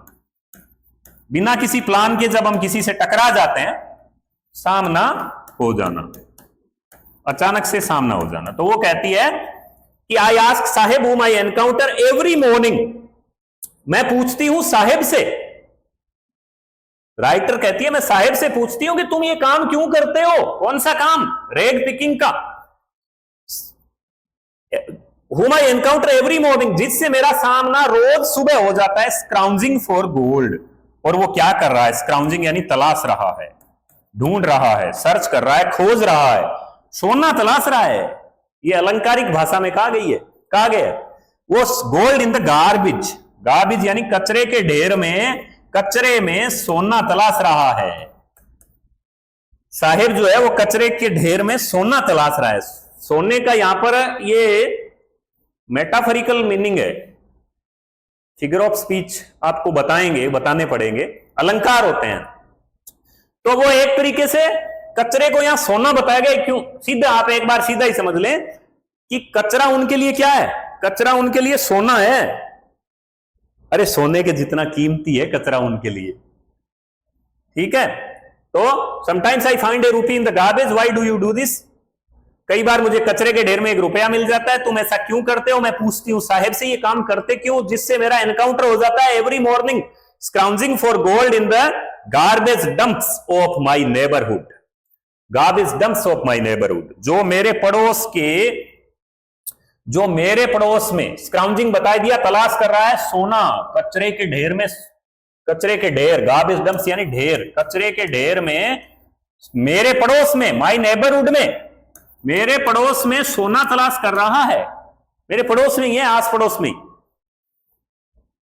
बिना किसी प्लान के जब हम किसी से टकरा जाते हैं, सामना हो जाना, अचानक से सामना हो जाना। तो वो कहती है कि I ask Sahib whom I encounter every morning, मैं पूछती हूं साहिब से। राइटर कहती है मैं साहिब से पूछती हूं कि तुम ये काम क्यों करते हो। कौन सा काम? रेग पिकिंग का। whom I encounter every morning, जिससे मेरा सामना रोज सुबह हो जाता है, स्क्राउजिंग फॉर गोल्ड। और वो क्या कर रहा है? स्क्राउजिंग यानी तलाश रहा है, ढूंढ रहा है, सर्च कर रहा है, खोज रहा है, सोना तलाश रहा है। ये अलंकारिक भाषा में कहा गया वो gold in the garbage. Garbage यानी कचरे के ढेर में, कचरे में सोना तलाश रहा है। साहिब जो है वो कचरे के ढेर में सोना तलाश रहा है। सोने का यहां पर ये मेटाफोरिकल मीनिंग है, फिगर ऑफ स्पीच आपको बताने पड़ेंगे, अलंकार होते हैं। तो वो एक तरीके से कचरे को यहां सोना बताया गया। क्यों? सीधा आप एक बार सीधा ही समझ लें कि कचरा उनके लिए क्या है? कचरा उनके लिए सोना है। अरे सोने के जितना कीमती है कचरा उनके लिए। ठीक है। तो समटाइम्स आई फाइंड ए रूपी इन the garbage, why do you do this, कई बार मुझे कचरे के ढेर में 1 रुपया मिल जाता है, तुम ऐसा क्यों करते हो। मैं पूछती हूं साहिब से ये काम करते क्यों, जिससे मेरा एनकाउंटर हो जाता है every morning scrounging for gold in the garbage dumps of my neighbourhood. Garbage dumps of my neighbourhood, जो मेरे पड़ोस में स्क्राउजिंग बता दिया, तलाश कर रहा है सोना कचरे के ढेर में। कचरे के ढेर, गार्बेज डंप्स यानी ढेर, कचरे के ढेर में मेरे पड़ोस में, माई नेबरहुड में, मेरे पड़ोस में सोना तलाश कर रहा है। मेरे पड़ोस में ही है, आस पड़ोस में।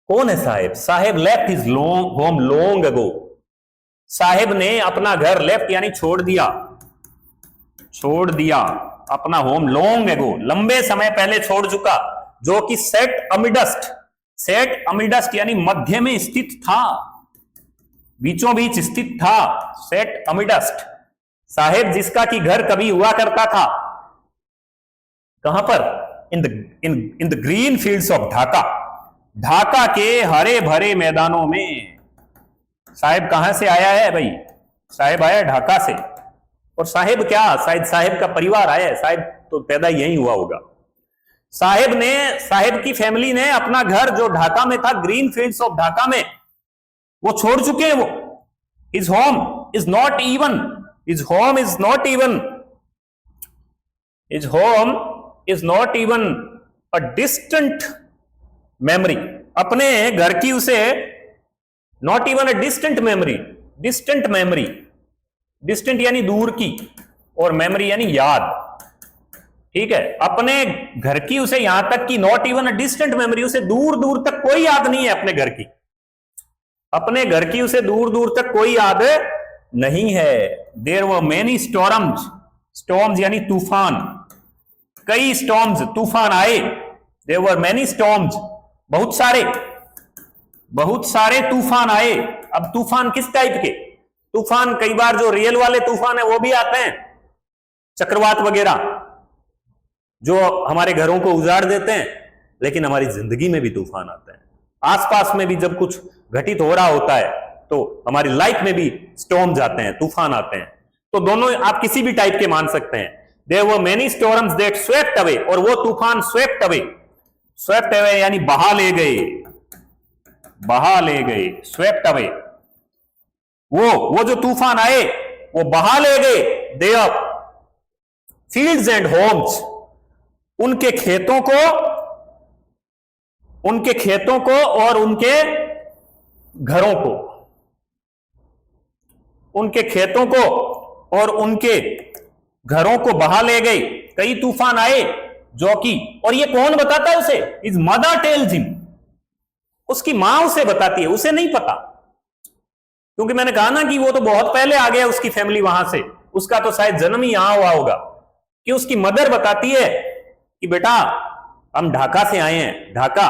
कौन है Sahib? Sahib left his home long ago. Sahib ने अपना घर लेफ्ट यानी छोड़ दिया अपना होम लॉन्ग अगो, लंबे समय पहले छोड़ चुका, जो कि सेट अमिडस्ट यानी मध्य में स्थित था, बीचों बीच स्थित था। सेट अमिडस्ट, साहिब जिसका कि घर कभी हुआ करता था। कहां पर? In the green fields of Dhaka, Dhaka के हरे भरे मैदानों में। साहिब कहां से आया है भाई? साहिब आया ढाका से। और साहिब क्या, शायद साहिब का परिवार आया है, साहिब तो पैदा यहीं हुआ होगा। साहिब की फैमिली ने अपना घर जो ढाका में था, ग्रीन फील्ड्स ऑफ ढाका में, वो छोड़ चुके हैं। वो his home is not even a distant memory, अपने घर की उसे, not even a distant memory, distant memory, distant यानी दूर की और मेमोरी यानी याद, ठीक है, अपने घर की उसे यहां तक कि not even a distant memory, उसे दूर दूर तक कोई याद नहीं है अपने घर की, अपने घर की उसे दूर दूर तक कोई याद नहीं है। There were many storms, storms यानी तूफान, कई स्टॉर्म्स तूफान आए, देयर वर मेनी स्टॉर्म्स, बहुत सारे तूफान आए। अब तूफान किस टाइप के तूफान, कई बार जो रियल वाले तूफान है वो भी आते हैं, चक्रवात वगैरह जो हमारे घरों को उजाड़ देते हैं, लेकिन हमारी जिंदगी में भी तूफान आते हैं, आसपास में भी जब कुछ घटित हो रहा होता है तो हमारी लाइफ में भी स्टॉर्म्स आते हैं, तूफान आते हैं। तो दोनों आप किसी भी टाइप के मान सकते हैं। There were many storms that swept away, और वो तूफान स्वेप्ट अवे यानी बहा ले गए, स्वेप्ट अवे, वो जो तूफान आए वो बहा ले गए देयर फील्ड्स एंड होम्स, उनके खेतों को और उनके घरों को, उनके खेतों को और उनके घरों को बहा ले गए। कई तूफान आए जो कि, और ये कौन बताता है उसे, इज मदर टेल्स हिम, उसकी मां उसे बताती है, उसे नहीं पता, क्योंकि मैंने कहा ना कि वो तो बहुत पहले आ गया उसकी फैमिली वहां से, उसका तो शायद जन्म ही यहां हुआ होगा, कि उसकी मदर बताती है कि बेटा हम ढाका से आए हैं। ढाका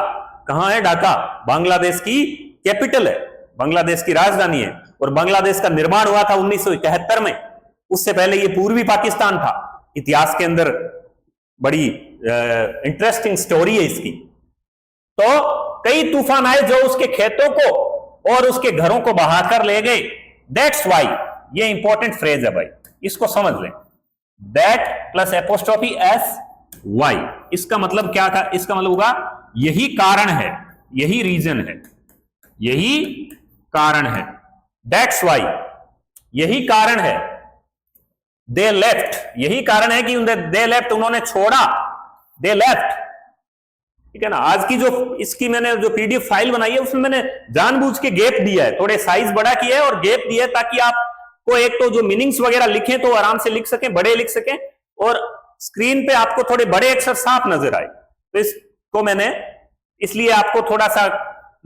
कहां है? ढाका बांग्लादेश की कैपिटल है, बांग्लादेश की राजधानी है, और बांग्लादेश का निर्माण हुआ था 1971 में, उससे पहले ये पूर्वी पाकिस्तान था। इतिहास के अंदर बड़ी इंटरेस्टिंग स्टोरी है इसकी। तो कई तूफान आए जो उसके खेतों को और उसके घरों को बहाकर ले गए। दैट्स वाई, ये इंपॉर्टेंट फ्रेज है भाई, इसको समझ लें। That plus apostrophe S why, इसका मतलब क्या था? इसका मतलब होगा यही कारण है, यही रीजन है, यही कारण है। दैट्स वाई, यही कारण है। दे लेफ्ट, यही कारण है कि दे लेफ्ट, उन्होंने छोड़ा। दे लेफ्ट, ठीक है ना। आज की जो इसकी मैंने जो पीडीएफ फाइल बनाई है उसमें मैंने जानबूझ के गैप दिया है, थोड़े साइज बड़ा किया है और गैप दिया है, ताकि आपको एक तो जो मीनिंग्स वगैरह लिखें तो आराम से लिख सकें, बड़े लिख सकें, और स्क्रीन पे आपको थोड़े बड़े अक्षर साफ नजर आए। तो इसको मैंने, इसलिए आपको थोड़ा सा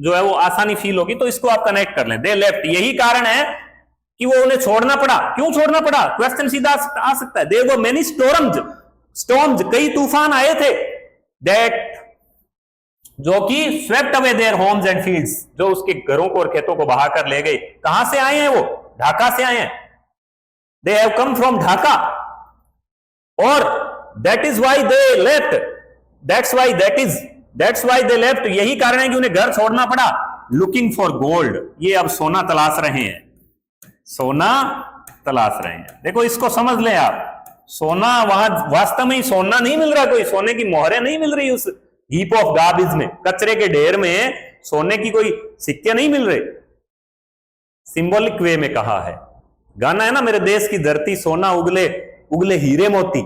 जो है वो आसानी फील होगी, तो इसको आप कनेक्ट कर लें। दे लेफ्ट, यही कारण है कि वो उन्हें छोड़ना पड़ा। क्यों छोड़ना पड़ा? क्वेश्चन सीधा आ सकता है। देयर वर मेनी स्टॉर्म्स, कई तूफान आए थे, दैट, जो कि swept away their homes and fields, जो उसके घरों को और खेतों को बहाकर ले गए। कहां से आए हैं वो? ढाका से आए हैं। They have come from Dhaka, और that is why they left, that's why they left, यही कारण है कि उन्हें घर छोड़ना पड़ा। लुकिंग फॉर गोल्ड, ये अब सोना तलाश रहे हैं, सोना तलाश रहे हैं। देखो इसको समझ लें आप, सोना वहां वास्तव में ही सोना नहीं मिल रहा, कोई सोने की मोहरें नहीं मिल रही उस हीप ऑफ गार्बेज में, कचरे के ढेर में सोने की कोई सिक्के नहीं मिल रहे। सिंबॉलिक वे में कहा है, गाना है ना, मेरे देश की धरती सोना उगले उगले हीरे मोती।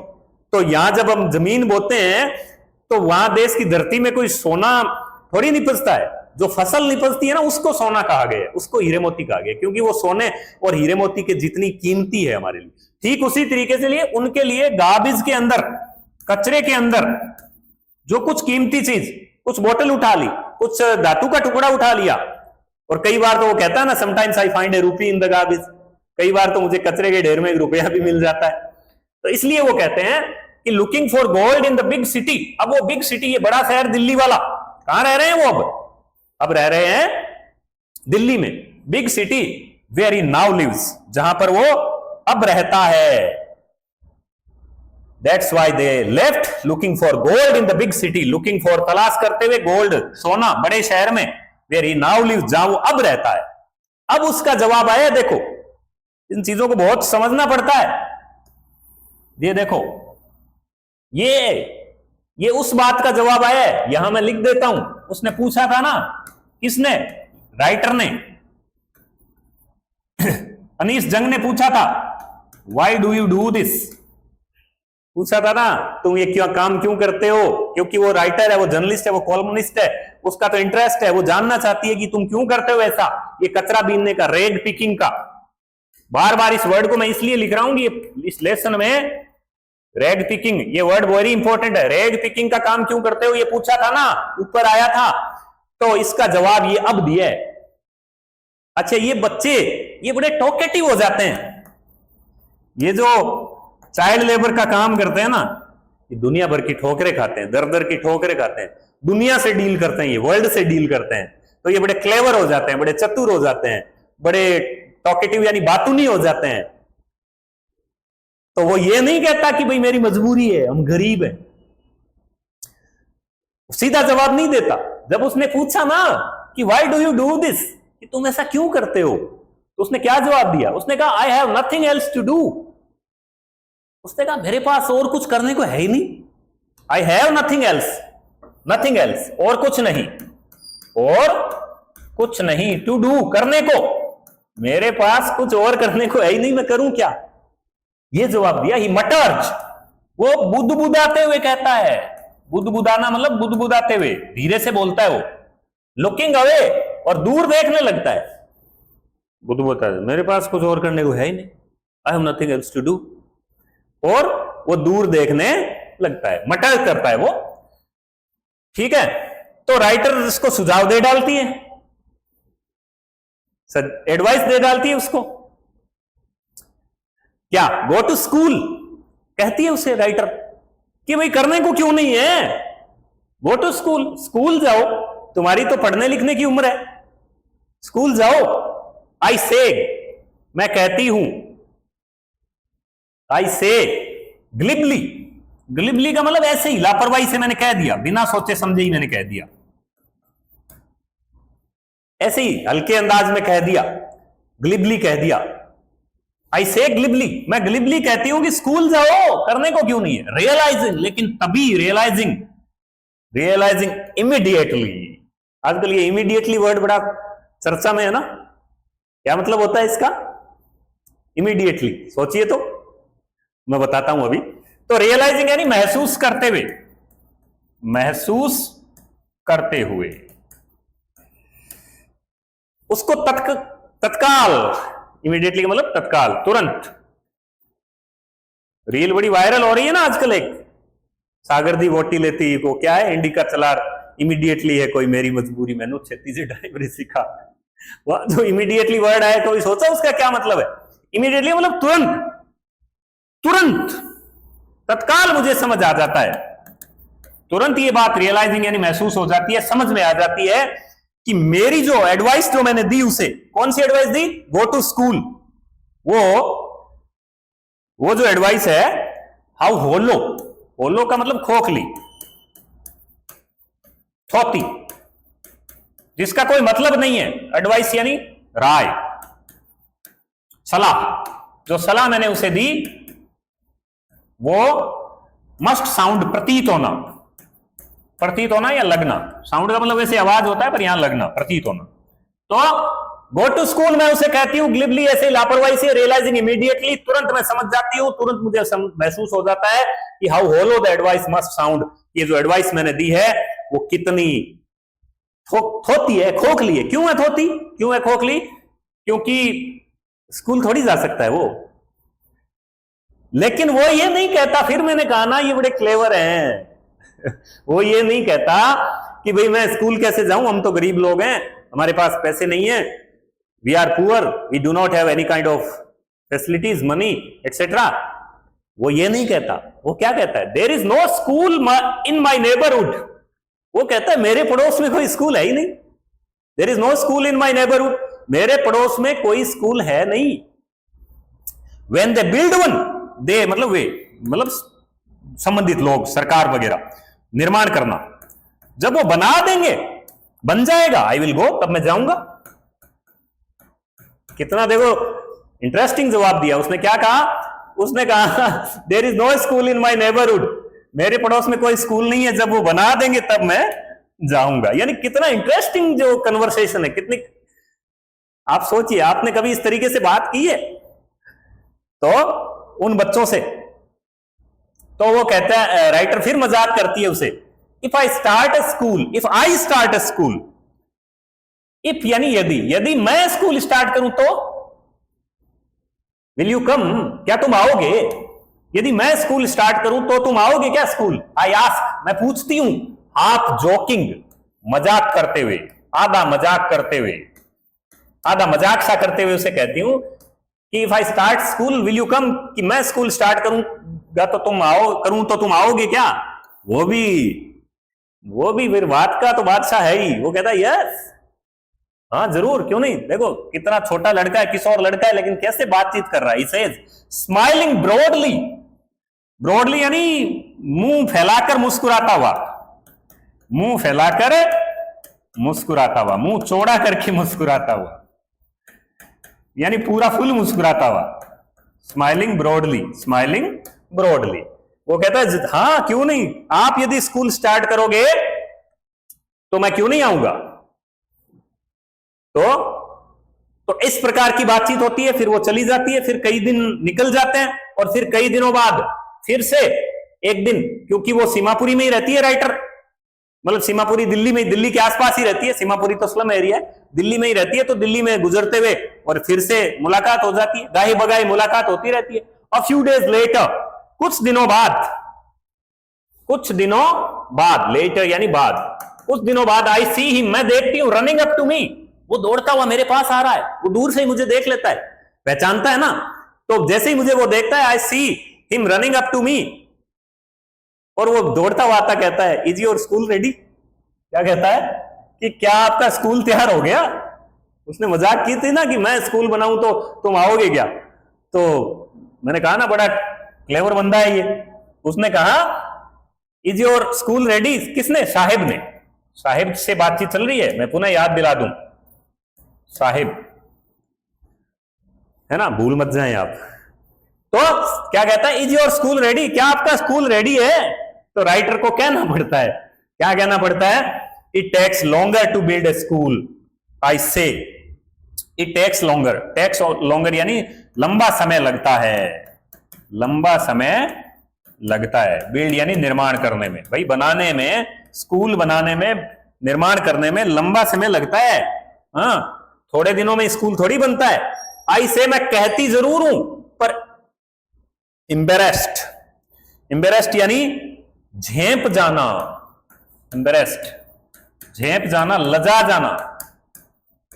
तो यहां जब हम जमीन बोते हैं तो वहां देश की धरती में कोई सोना थोड़ी निपजता है, जो फसल निपजती है ना उसको सोना कहा गया, उसको हीरे मोती कहा गया, क्योंकि वो सोने और हीरे मोती के जितनी कीमती है हमारे लिए। ठीक उसी तरीके से लिए उनके लिए गार्बेज के अंदर, कचरे के अंदर जो कुछ कीमती चीज, कुछ बोतल उठा ली, कुछ धातु का टुकड़ा उठा लिया, और कई बार तो वो कहता है ना, समटाइम्स आई फाइंड ए रूपी इन द गार्बेज, कई बार तो मुझे कचरे के ढेर में एक रुपया भी मिल जाता है। तो इसलिए वो कहते हैं कि looking for gold in the big city. अब वो बिग सिटी, ये बड़ा शहर दिल्ली वाला, कहां रह रहे हैं वो? अब रह रहे हैं दिल्ली में, big city where he now lives, जहां पर वो अब रहता है। That's why they left looking for gold in the big city, looking for, तलाश करते हुए गोल्ड, सोना, बड़े शहर में, where he now lives, जहां वो अब रहता है। अब उसका जवाब आया, देखो इन चीजों को बहुत समझना पड़ता है। ये देखो, ये उस बात का जवाब आया है, यहां मैं लिख देता हूं। उसने पूछा था ना, किसने? राइटर ने, अनीस जंग ने पूछा था, why do you do this? पूछा था ना तुम ये क्यों काम क्यों करते हो, क्योंकि वो राइटर है, वो जर्नलिस्ट है, वो कॉलमनिस्ट है, उसका तो इंटरेस्ट है, वो जानना चाहती है कि तुम क्यों करते हो ऐसा, ये कचरा बीनने का, रेग पिकिंग का। बार बार इस वर्ड को मैं इसलिए लिख रहा हूं कि इस लेसन में रेग पिकिंग, ये वर्ड वेरी इंपॉर्टेंट है। रेग पिकिंग का काम क्यों करते हो ये पूछा था ना, ऊपर आया था, तो इसका जवाब ये अब दिया है। अच्छा, ये बच्चे ये बड़े टॉकेटिव हो जाते हैं, ये जो चाइल्ड लेबर का काम करते हैं ना, ये दुनिया भर की ठोकरें खाते हैं, दर दर की ठोकरें खाते हैं, दुनिया से डील करते हैं, ये वर्ल्ड से डील करते हैं, तो ये बड़े क्लेवर हो जाते हैं, बड़े चतुर हो जाते हैं, बड़े टॉकेटिव यानी बातूनी हो जाते हैं। तो वो ये नहीं कहता कि भाई मेरी मजबूरी है, हम गरीब हैं, सीधा जवाब नहीं देता। जब उसने पूछा ना कि why do you do this, कि तुम ऐसा क्यों करते हो, तो उसने क्या जवाब दिया, उसने कहा I have nothing else to do. उसने कहा मेरे पास और कुछ करने को है ही नहीं, I have nothing else, nothing else, और कुछ नहीं, और कुछ नहीं, टू डू करने को, मेरे पास कुछ और करने को है ही नहीं, मैं करूं क्या, ये जवाब दिया। ही मटर्ज, वो बुदबुदाते हुए कहता है, बुदबुदाना मतलब बुदबुदाते हुए, धीरे से बोलता है वो, लुकिंग अवे, और दूर देखने लगता है, बुदबुदाता है, मेरे पास कुछ और करने को है ही नहीं, I have nothing else to do, और वो दूर देखने लगता है, मटर्ज करता है वो। ठीक है, तो राइटर इसको सुझाव दे डालती है, एडवाइस दे डालती है उसको, क्या, गो टू स्कूल, कहती है उसे राइटर कि भाई करने को क्यों नहीं है, गो टू स्कूल, स्कूल जाओ, तुम्हारी तो पढ़ने लिखने की उम्र है, स्कूल जाओ। आई से, मैं कहती हूं, आई से ग्लिबली, ग्लिबली का मतलब ऐसे ही लापरवाही से मैंने कह दिया, बिना सोचे समझे ही मैंने कह दिया, ऐसे ही हल्के अंदाज में कह दिया, ग्लिबली कह दिया। आई से ग्लिबली, मैं ग्लिबली कहती हूं कि स्कूल जाओ, करने को क्यों नहीं है, रियलाइजिंग, लेकिन तभी रियलाइजिंग, रियलाइजिंग इमीडिएटली, आजकल ये इमीडिएटली वर्ड बड़ा चर्चा में है ना, क्या मतलब होता है इसका, इमीडिएटली, सोचिए तो, मैं बताता हूं अभी। तो रियलाइजिंग यानी महसूस करते हुए, महसूस करते हुए, उसको तत्काल, इमीडिएटली का मतलब तत्काल, तुरंत। रील बड़ी वायरल हो रही है ना आजकल, एक सागर दी वोटी लेती को, क्या है, इंडिका चलार, इमीडिएटली है कोई मेरी मजबूरी, मैंने छेती से ड्राइवरी सीखा, वह जो इमीडिएटली वर्ड आया, कोई सोचा उसका क्या मतलब है, इमीडिएटली मतलब तुरंत, तुरंत, तत्काल मुझे समझ आ जाता है, तुरंत ये बात रियलाइजिंग यानी महसूस हो जाती है, समझ में आ जाती है कि मेरी जो एडवाइस जो मैंने दी उसे, कौन सी एडवाइस दी, गो टू स्कूल, वो जो एडवाइस है, हाउ होलो, होलो का मतलब खोखली, थोती, जिसका कोई मतलब नहीं है, एडवाइस यानी राय, सलाह, जो सलाह मैंने उसे दी वो मस्ट साउंड, प्रतीत होना, प्रतीत होना या लगना, साउंड का मतलब वैसे आवाज होता है पर यहां लगना, प्रतीत होना। तो गो टू स्कूल मैं उसे कहती हूं ग्लिबली, ऐसे लापरवाही से, रियलाइजिंग इमीडिएटली, तुरंत मैं समझ जाती हूं, तुरंत मुझे महसूस हो जाता है कि how hollow the advice must sound, ये जो एडवाइस मैंने दी है वो कितनी थोती है, खोखली है। क्यों है थोती, क्यों है खोखली, क्योंकि स्कूल थोड़ी जा सकता है वो, लेकिन वो ये नहीं कहता, फिर मैंने कहा ना ये बड़े क्लेवर हैं वो ये नहीं कहता कि भाई मैं स्कूल कैसे जाऊं, हम तो गरीब लोग हैं, हमारे पास पैसे नहीं है, we are poor, we do not have any kind of facilities, money etcetera, वो ये नहीं कहता। वो क्या कहता है, there is no school in my neighbourhood, वो कहता है मेरे पड़ोस में कोई स्कूल है ही नहीं, there is no school in my neighbourhood, मेरे पड़ोस में कोई स्कूल है नहीं। When they build one, they मतलब वे मतलब संबंधित लोग, सरकार वगैरह, निर्माण करना, जब वो बना देंगे, बन जाएगा, आई विल गो, तब मैं जाऊंगा। कितना देखो इंटरेस्टिंग जवाब दिया उसने, क्या कहा, उसने कहा there is no school in my neighbourhood, मेरे पड़ोस में कोई स्कूल नहीं है, जब वो बना देंगे तब मैं जाऊंगा। यानी कितना इंटरेस्टिंग जो कन्वर्सेशन है, कितनी, आप सोचिए, आपने कभी इस तरीके से बात की है तो उन बच्चों से, तो वो कहता है, राइटर फिर मजाक करती है उसे, if I start a school, if I start a school, if यानी यदि, यदि मैं स्कूल स्टार्ट करूं तो, विल यू कम, क्या तुम आओगे? यदि मैं स्कूल स्टार्ट करूं तो तुम आओगे क्या स्कूल? आई आस्क, मैं पूछती हूं, हाफ जोकिंग, मजाक करते हुए, आधा मजाक करते हुए, आधा मजाक सा करते हुए उसे कहती हूं कि if I start school will you come, कि मैं स्कूल स्टार्ट करूंगा तो तुम करूं तो तुम आओगे क्या? वो भी फिर बात का तो बादशाह है ही, वो कहता है यस, हाँ जरूर, क्यों नहीं। देखो कितना छोटा लड़का है, किशोर लड़का है, लेकिन कैसे बातचीत कर रहा है। He says, smiling broadly, broadly यानी मुंह फैलाकर मुस्कुराता हुआ, मुंह फैलाकर मुस्कुराता हुआ, मुंह चौड़ा करके मुस्कुराता हुआ, यानी पूरा फुल मुस्कुराता हुआ, स्माइलिंग ब्रॉडली, स्माइलिंग ब्रॉडली। वो कहता है हाँ क्यों नहीं, आप यदि स्कूल स्टार्ट करोगे तो मैं क्यों नहीं आऊंगा। तो इस प्रकार की बातचीत होती है, फिर वो चली जाती है, फिर कई दिन निकल जाते हैं, और फिर कई दिनों बाद फिर से एक दिन, क्योंकि वो सीमापुरी में ही रहती है राइटर, मतलब सीमापुरी दिल्ली में, दिल्ली के आसपास ही रहती है, सीमापुरी तो स्लम एरिया है, दिल्ली में ही रहती है, तो दिल्ली में गुजरते हुए और फिर से मुलाकात हो जाती है, गाही बगाही मुलाकात होती रहती है। अ फ्यू डेज लेटर, कुछ दिनों बाद, लेटर यानी बाद, कुछ दिनों बाद, आई सी हिम, मैं देखती हूं, रनिंग अप टू मी, वो दौड़ता हुआ मेरे पास आ रहा है, वो दूर से ही मुझे देख लेता है, पहचानता है ना, तो जैसे ही मुझे वो देखता है, I see him running up to me, और वो दौड़ता हुआ आता, कहता है इज योर स्कूल रेडी, क्या कहता है कि क्या आपका स्कूल तैयार हो गया। उसने मजाक की थी ना कि मैं स्कूल बनाऊं तो तुम आओगे क्या, तो मैंने कहा ना बड़ा क्लेवर बंदा है ये। उसने कहा इज योर स्कूल रेडी, किसने? साहिब ने, साहिब से बातचीत चल रही है, मैं पुनः याद दिला दूं, साहिब है ना, भूल मत जाएं आप। तो क्या कहता है, इज योर स्कूल रेडी, क्या आपका स्कूल रेडी है? तो राइटर को कहना पड़ता है, क्या कहना पड़ता है, it takes longer to build a school, I say it takes longer, takes longer यानी लंबा समय लगता है, लंबा समय लगता है, बिल्ड यानी निर्माण करने में, भाई बनाने में, स्कूल बनाने में, निर्माण करने में लंबा समय लगता है, हाँ थोड़े दिनों में स्कूल थोड़ी बनता है। आई से, मैं कहती जरूर हूं पर एम्बेरेस्ड, एम्बेरेस्ड यानी झेप जाना, एम्बेरेस्ड झेप जाना, लजा जाना,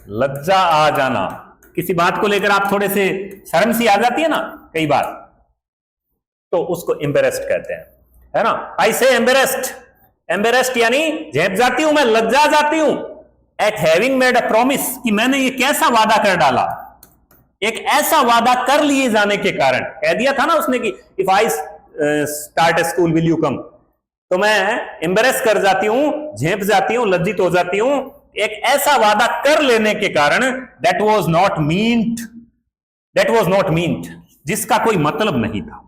लज्जा आ जाना, किसी बात को लेकर आप थोड़े से शर्म सी आ जाती है ना कई बार, तो उसको एम्बेरेस्ड कहते हैं, है ना। आई से एम्बेरेस्ड, एम्बेरेस्ड यानी झेप जाती हूं, मैं लज्जा जाती हूं, eight having made a promise, कि मैंने ये कैसा वादा कर डाला, एक ऐसा वादा कर लिए जाने के कारण, कह दिया था ना उसने कि if I start A school will you come, तो मैं एम्बेरेस कर जाती हूं, झेप जाती हूं, लज्जित हो जाती हूं, एक ऐसा वादा कर लेने के कारण, that was not meant, that was not meant, जिसका कोई मतलब नहीं था,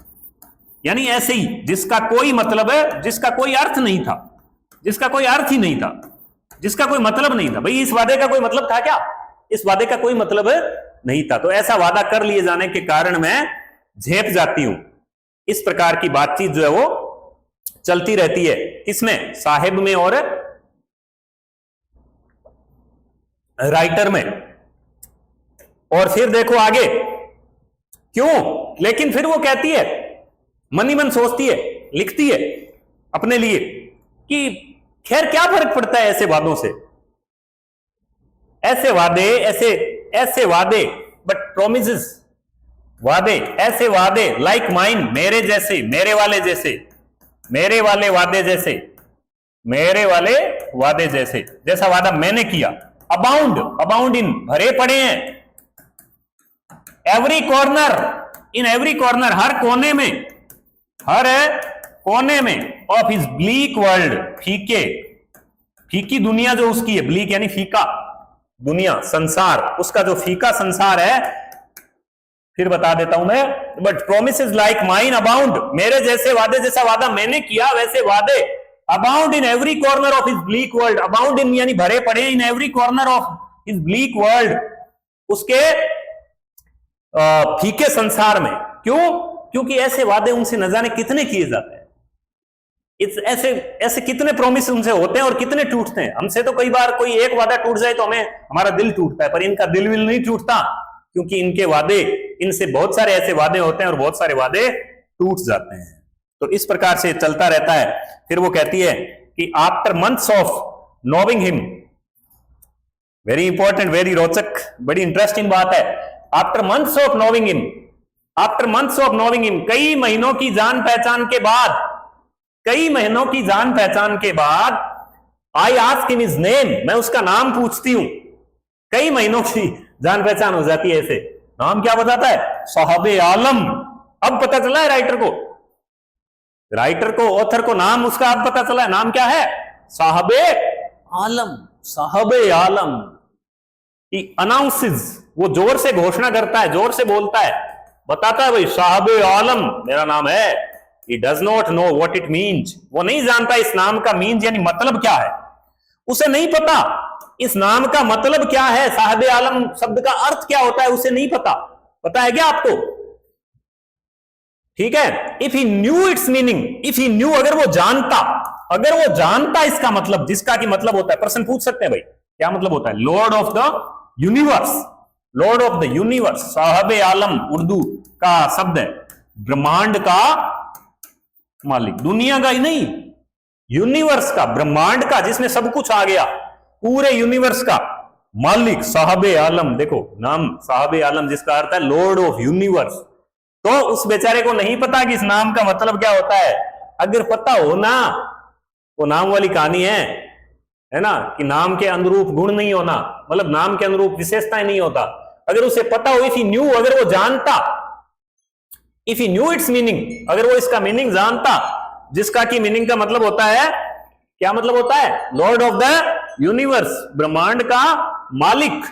यानी ऐसे ही जिसका कोई मतलब है, जिसका कोई अर्थ नहीं था, जिसका कोई अर्थ ही नहीं था, जिसका कोई मतलब नहीं था। भाई इस वादे का कोई मतलब था क्या? इस वादे का कोई मतलब नहीं था, तो ऐसा वादा कर लिए जाने के कारण मैं झेप जाती हूं। इस प्रकार की बातचीत जो है वो चलती रहती है, किसमें? साहिब में और राइटर में। और फिर देखो आगे, क्यों, लेकिन फिर वो कहती है, मन ही मन सोचती है, लिखती है अपने लिए कि खैर क्या फर्क पड़ता है ऐसे वादों से, ऐसे वादे, ऐसे वादे, बट प्रोमिसेस, वादे, ऐसे वादे, लाइक माइन, मेरे जैसे, मेरे वाले जैसे, मेरे वाले वादे जैसे, मेरे वाले वादे जैसे, जैसा वादा मैंने किया, अबाउंड, अबाउंड इन, भरे पड़े हैं, every corner, in every corner, हर कोने में, हर कोने में, ऑफ हिज ब्लीक वर्ल्ड, फीके, फीकी दुनिया जो उसकी है, ब्लीक यानी फीका दुनिया, संसार, उसका जो फीका संसार है, फिर बता देता हूं मैं, but promises like mine abound, मेरे जैसे वादे, जैसा वादा मैंने किया वैसे वादे, abound in every corner of his bleak world, abound in यानी भरे पड़े, इन every corner of his bleak world, उसके फीके संसार में। क्यों? क्योंकि ऐसे वादे उनसे न जाने कितने किए जाते हैं, ऐसे ऐसे कितने प्रॉमिस उनसे होते हैं और कितने टूटते हैं। हमसे तो कई बार कोई एक वादा टूट जाए तो हमें हमारा दिल टूटता है, पर इनका दिल विल नहीं टूटता, क्योंकि इनके वादे, इनसे बहुत सारे ऐसे वादे होते हैं और बहुत सारे वादे टूट जाते हैं। तो इस प्रकार से चलता रहता है। फिर वो कहती है कि after months of नोविंग him, very important, very रोचक, बड़ी इंटरेस्टिंग बात है। After months of नोविंग him, after months of नोविंग him, कई महीनों की जान पहचान के बाद, कई महीनों की जान पहचान के बाद, I ask him his name, मैं उसका नाम पूछती हूं। कई महीनों की जान पहचान हो जाती है ऐसे, नाम क्या बताता है? साहबे आलम। अब पता चला है राइटर को, ऑथर को नाम उसका अब पता चला है, नाम क्या है? साहबे आलम, साहबे आलम। ही अनाउंसेस, वो जोर से घोषणा करता है, जोर से बोलता है, बताता है भाई साहबे आलम मेरा नाम है। He does not know what it means, वो नहीं जानता इस नाम का मीन्स यानी मतलब क्या है, उसे नहीं पता इस नाम का मतलब क्या है, साहबे आलम शब्द का अर्थ क्या होता है उसे नहीं पता। पता है क्या आपको? ठीक है। If he new it's meaning, if he new, अगर वो जानता इसका मतलब, जिसका की मतलब होता है, प्रश्न पूछ सकते हैं भाई क्या मतलब होता है? Lord of the universe, lord of the universe. साहबे आलम उर्दू का शब्द है, ब्रह्मांड का मालिक, दुनिया का ही नहीं, यूनिवर्स का, ब्रह्मांड का, जिसमें सब कुछ आ गया, पूरे यूनिवर्स का मालिक साहबे आलम। देखो नाम साहबे आलम जिसका अर्थ है लॉर्ड ऑफ यूनिवर्स। तो उस बेचारे को नहीं पता कि इस नाम का मतलब क्या होता है। अगर पता हो ना, वो नाम वाली कहानी है ना, कि नाम के अनुरूप गुण नहीं होना, मतलब नाम के अनुरूप विशेषताएं नहीं होता। अगर उसे पता हो, इफ ही न्यू, अगर वो जानता, if he new it's meaning, अगर वो इसका मीनिंग जानता, जिसका की मीनिंग का मतलब होता है, क्या मतलब होता है? लॉर्ड ऑफ द यूनिवर्स, ब्रह्मांड का मालिक,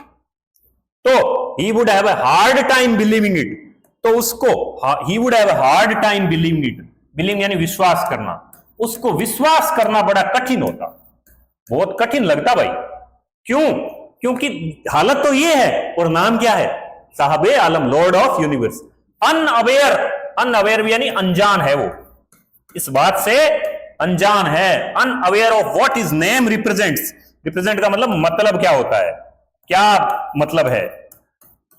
तो he would have a hard time believing it, तो उसको he would have a hard time believing it, believe यानी विश्वास करना, उसको विश्वास करना बड़ा कठिन होता, बहुत कठिन लगता भाई। क्यों? क्योंकि हालत तो ये है, और नाम क्या है? साहबे आलम, lord of universe. Unaware, unaware यानी अनजान है वो, इस बात से अनजान है। Unaware of what is name represents, represent का मतलब क्या होता है, क्या मतलब है,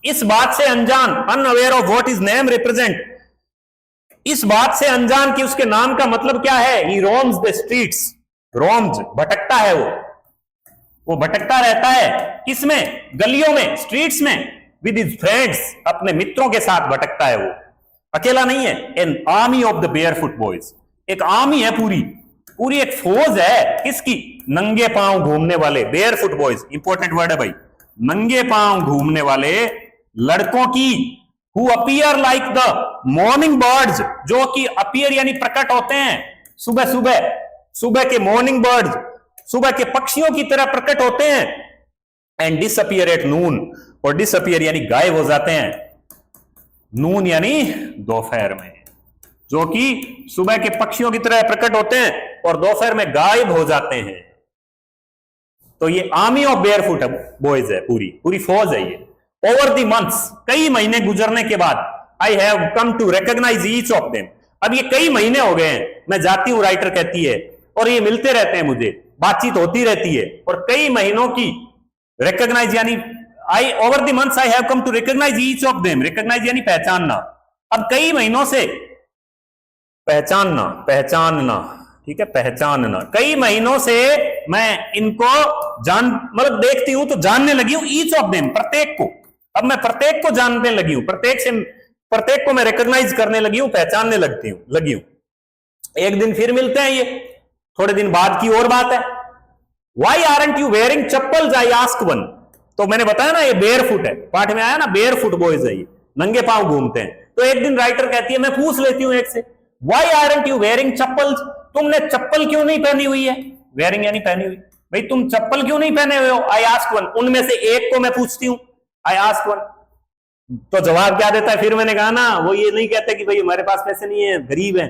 इस बात से अनजान, unaware of what is name represent, इस बात से अनजान कि उसके नाम का मतलब क्या है। ही रोम्स द स्ट्रीट्स, रोम्स भटकता है, वो भटकता रहता है, किसमें? गलियों में, स्ट्रीट्स में, विद हिज फ्रेंड्स, अपने मित्रों के साथ भटकता है, वो अकेला नहीं है। An army of the barefoot boys, एक आर्मी है, पूरी एक फौज है, किसकी? नंगे पांव घूमने वाले, बेयरफुट बॉयज, इंपॉर्टेंट वर्ड है भाई, नंगे पांव घूमने वाले लड़कों की, who appear like the morning birds, जो कि अपीयर यानी प्रकट होते हैं सुबह सुबह, सुबह के मॉर्निंग बर्ड्स, सुबह के पक्षियों की तरह प्रकट होते हैं। एंड डिसअपियर एट नून, और डिसअपियर यानी गायब हो जाते हैं, नून यानी दोपहर में, जो कि सुबह के पक्षियों की तरह प्रकट होते हैं और दोपहर में गायब हो जाते हैं। तो ये आर्मी ऑफ बेयरफुट बॉयज है, पूरी फौज है ये। ओवर द मंथ्स, कई महीने गुजरने के बाद, I have come to recognise each of them, अब ये कई महीने हो गए हैं, मैं जाती हूं, राइटर कहती है, और ये मिलते रहते हैं मुझे, बातचीत होती रहती है, और कई महीनों की रिकॉग्नाइज यानी I, over the months I have come to recognise each of them, recognise यानी पहचानना, अब कई महीनों से पहचानना, ठीक है, पहचानना, कई महीनों से मैं इनको मतलब देखती हूं तो जानने लगी हूं, ईच ऑफ देम, प्रत्येक को, अब मैं प्रत्येक को जानने लगी हूं, प्रत्येक को मैं रिकॉग्नाइज करने लगी हूं, पहचानने लगी हूं। एक दिन फिर मिलते हैं, ये थोड़े दिन बाद की और बात है। Why aren't you wearing chappals? I ask one, तो मैंने बताया ना ये बेयरफुट है, पाठ में आया ना, बेयरफुट बॉयज है ये, नंगे पांव घूमते हैं। तो एक दिन राइटर कहती है, मैं पूछ लेती हूं एक से, Why aren't you wearing chappals? तुमने चप्पल क्यों नहीं पहनी हुई है? वेयरिंग यानी पहनी हुई, भाई तुम चप्पल क्यों नहीं पहने हुए हो? I ask one, उनमें से एक को मैं पूछती हूं, I ask one, तो जवाब क्या देता है? फिर मैंने कहा ना, वो ये नहीं कहते कि भाई हमारे पास पैसे नहीं है, गरीब है,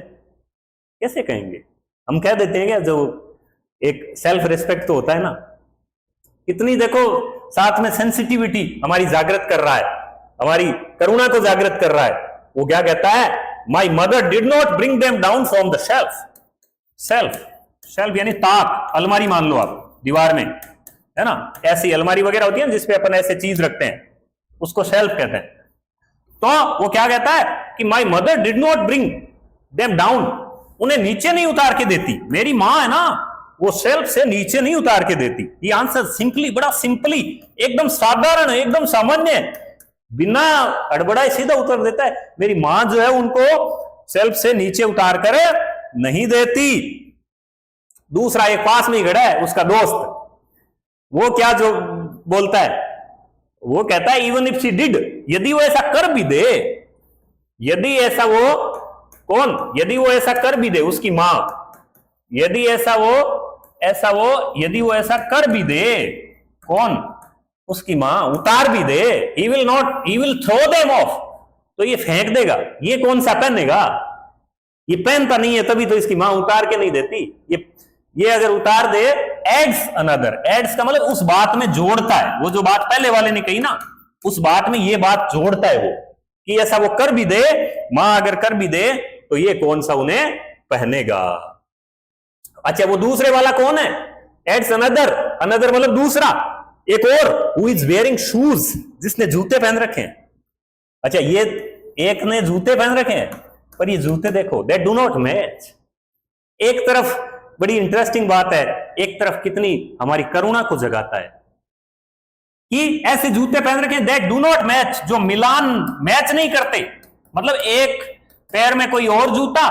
कैसे कहेंगे? हम कह देते हैं क्या, जो एक सेल्फ रिस्पेक्ट तो होता है ना, इतनी देखो साथ में सेंसिटिविटी हमारी जागृत कर रहा है, हमारी करुणा को जागृत कर रहा है। वो क्या कहता है? My mother did not bring them down from the shelf, self, self यानी ताक, अलमारी मान लो आप दीवार में, है ना, ऐसी अलमारी वगैरह होती है ना जिसपे अपन ऐसे चीज रखते हैं, उसको सेल्फ कहते हैं। तो वो क्या कहता है कि my mother did not bring them down, उन्हें नीचे नहीं उतार के देती, मेरी मां है ना वो सेल्फ से नीचे नहीं उतार के देती। ये आंसर सिंपली, बड़ा सिंपली, एकदम साधारण, एकदम सामान्य, बिना अड़बड़ाए सीधा उत्तर देता है, मेरी मां जो है उनको सेल्फ से नीचे उतार कर नहीं देती। दूसरा एक पास में ही खड़ा है उसका दोस्त, वो क्या जो बोलता है, वो कहता है इवन इफ शी डिड, यदि वो ऐसा कर भी दे, यदि ऐसा वो कौन, यदि वो ऐसा कर भी दे, उसकी मां, यदि ऐसा वो यदि वो ऐसा कर भी दे, कौन, उसकी मां, उतार भी दे, he will not, he will throw them off, तो ये फेंक देगा, ये कौन सा पहनेगा, ये पहनता नहीं है तभी तो इसकी मां उतार के नहीं देती। ये अगर उतार दे, एड्स अनदर, एड्स का मतलब उस बात में जोड़ता है, वो जो बात पहले वाले ने कही ना, उस बात में ये बात जोड़ता है वो, कि ऐसा वो कर भी दे, मां अगर कर भी दे तो ये कौन सा उन्हें पहनेगा। अच्छा, वो दूसरे वाला कौन है, एड्स अनदर, अनदर मतलब दूसरा, एक और, हु इज वेयरिंग शूज, जिसने जूते पहन रखे हैं। अच्छा, ये एक ने जूते पहन रखे हैं, पर ये जूते देखो, दैट डू नॉट मैच। एक तरफ बड़ी इंटरेस्टिंग बात है, एक तरफ कितनी हमारी करुणा को जगाता है कि ऐसे जूते पहन रखे हैं दैट डू नॉट मैच, जो मिलान, मैच नहीं करते, मतलब एक पैर में कोई और जूता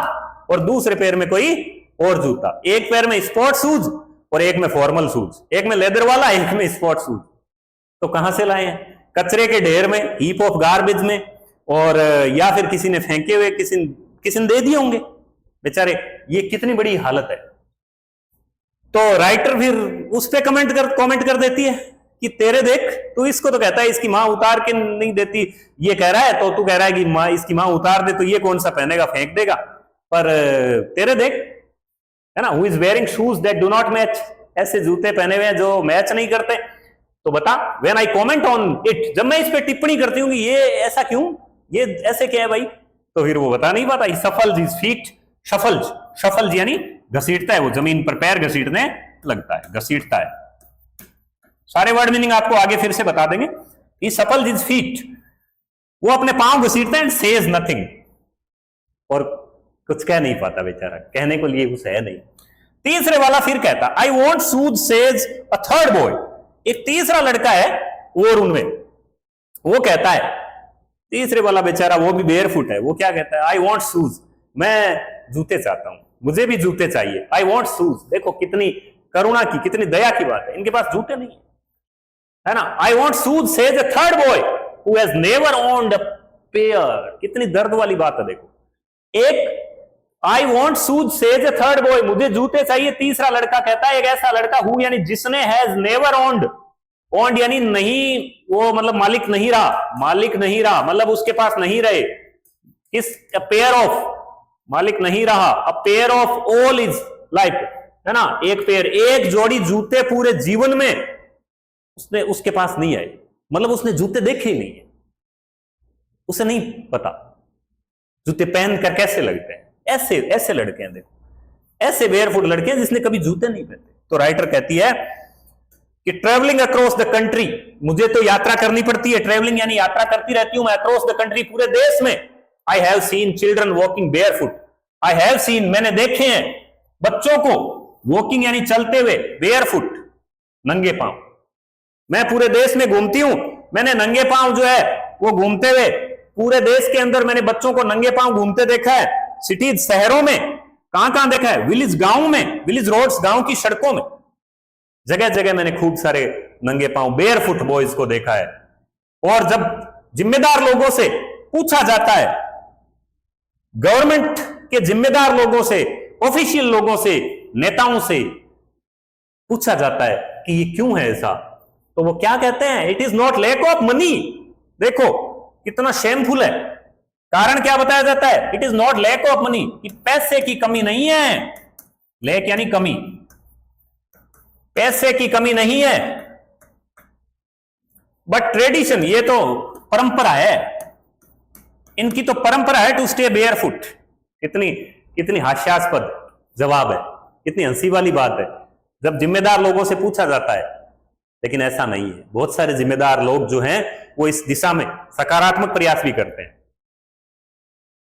और दूसरे पैर में कोई और जूता, एक पैर में स्पोर्ट शूज और एक में फॉर्मल शूज, एक में लेदर वाला, एक में स्पोर्ट शूज। तो कहां से लाए हैं, कचरे के ढेर में, हीप ऑफ गार्बेज में, और या फिर किसी ने फेंके हुए, किसी ने दे दिए होंगे बेचारे। ये कितनी बड़ी हालत है। तो राइटर फिर उस पे कमेंट कर देती है कि तेरे देख, तू इसको तो कहता है इसकी मां उतार के नहीं देती, ये कह रहा है, तो तू कह रहा है कि मां, इसकी मां उतार दे तो ये कौन सा पहनेगा, फेंक देगा, पर तेरे देख, है ना, who is wearing shoes that do not match, ऐसे जूते पहने हुए हैं जो मैच नहीं करते। तो बता, when I comment on it, जब मैं इस पे टिप्पणी करती हूँ कि ये ऐसा क्यों, ये ऐसे क्या है भाई, तो फिर वो बता नहीं पाता। सफल्स हिज फीट, शफल्स, शफल्स यानी घसीटता है, वो जमीन पर पैर घसीटने लगता है, घसीटता है। सारे वर्ड मीनिंग आपको आगे फिर से बता देंगे। ही सफल्स हिज फीट, वो अपने पांव घसीटता है, एंड सेज नथिंग, और कुछ कह नहीं पाता बेचारा, कहने को लिए कुछ है नहीं। तीसरे वाला फिर कहता, I want shoes, says a third boy, एक तीसरा लड़का है और उनमें, वो कहता है, तीसरे वाला बेचारा वो भी बेयरफुट है, वो क्या कहता है, आई वॉन्ट शूज, मैं जूते चाहता हूं, मुझे भी जूते चाहिए, आई वॉन्ट शूज। देखो कितनी करुणा की, कितनी दया की बात है, इनके पास जूते नहीं है ना। I want shoes, says a third boy who has never owned a pair, कितनी दर्द वाली बात है। देखो, एक I want shoes, says a third boy, मुझे जूते चाहिए, तीसरा लड़का कहता है, एक ऐसा लड़का हु यानी जिसने, हैज नेवर ओन्ड, ओन्ड यानी नहीं, वो मतलब मालिक नहीं रहा, मालिक नहीं रहा मतलब उसके पास नहीं रहे, किस, अ पेयर ऑफ, मालिक नहीं रहा, a pair of all is life, है ना, एक पेयर, एक जोड़ी जूते पूरे जीवन में उसने, उसके पास नहीं आए, मतलब उसने जूते देखे ही नहीं है, उसे नहीं पता जूते पहनकर कैसे लगते हैं। ऐसे ऐसे लड़के हैं, देखो, ऐसे बेयरफुट लड़के हैं जिसने कभी जूते नहीं पहनते। तो राइटर कहती है कि ट्रेवलिंग अक्रॉस द कंट्री, मुझे तो यात्रा करनी पड़ती है, ट्रेवलिंग यानी यात्रा करती रहती हूं मैं, अक्रॉस द कंट्री, पूरे देश में। I have seen children walking barefoot, I have seen, मैंने देखे हैं बच्चों को, वॉकिंग यानी चलते हुए, बेयरफुट नंगे पांव। मैं पूरे देश में घूमती हूं, मैंने नंगे पांव जो है वो घूमते हुए पूरे देश के अंदर मैंने बच्चों को नंगे पांव घूमते देखा है। सिटीज, शहरों में, कहां देखा है, विलेज, गांव में, विलेज रोड्स, गांव की सड़कों में, जगह जगह मैंने खूब सारे नंगे पांव बेयरफुट बॉयज को देखा है। और जब जिम्मेदार लोगों से पूछा जाता है, गवर्नमेंट के जिम्मेदार लोगों से, ऑफिशियल लोगों से, नेताओं से पूछा जाता है कि ये क्यों है ऐसा, तो वो क्या कहते हैं, it is not lack of money. देखो कितना शेमफुल है, कारण क्या बताया जाता है, it is not lack of money, कि पैसे की कमी नहीं है, लैक यानी कमी, पैसे की कमी नहीं है, बट ट्रेडिशन, ये तो परंपरा है, इनकी तो परंपरा है टू स्टे बेयरफुट। कितनी हास्यास्पद जवाब है, कितनी हंसी वाली बात है जब जिम्मेदार लोगों से पूछा जाता है, लेकिन ऐसा नहीं है। बहुत सारे जिम्मेदार लोग जो हैं वो इस दिशा में सकारात्मक प्रयास भी करते हैं।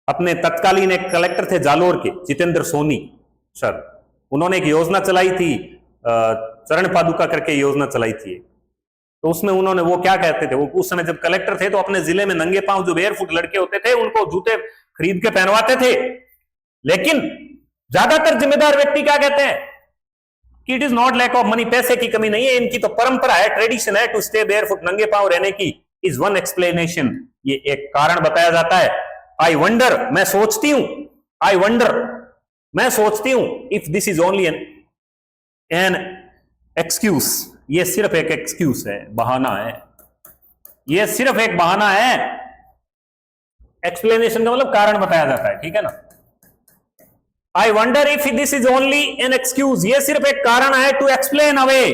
अपने तत्कालीन एक कलेक्टर थे जालोर के, जितेंद्र सोनी सर, उन्होंने एक योजना चलाई थी, चरण पादुका करके योजना चलाई थी। तो उसमें उन्होंने वो क्या कहते थे, वो उस समय जब कलेक्टर थे तो अपने जिले में नंगे पांव जो बेयरफुट लड़के होते थे उनको जूते खरीद के पहनवाते थे। लेकिन ज्यादातर जिम्मेदार व्यक्ति क्या कहते हैं कि it is not lack of money, पैसे की कमी नहीं है, इनकी तो परंपरा है, ट्रेडिशन है टू स्टे बेयरफुट, नंगे पांव रहने की, इज वन एक्सप्लेनेशन, ये एक कारण बताया जाता है। आई वंडर, मैं सोचती हूं, आई वंडर, मैं सोचती हूं, if this is only an excuse, ये सिर्फ एक एक्सक्यूज है, बहाना है, ये सिर्फ एक बहाना है। एक्सप्लेनेशन का मतलब कारण बताया जाता है, ठीक है ना। I wonder if this is only an excuse, ये सिर्फ एक कारण है to explain away,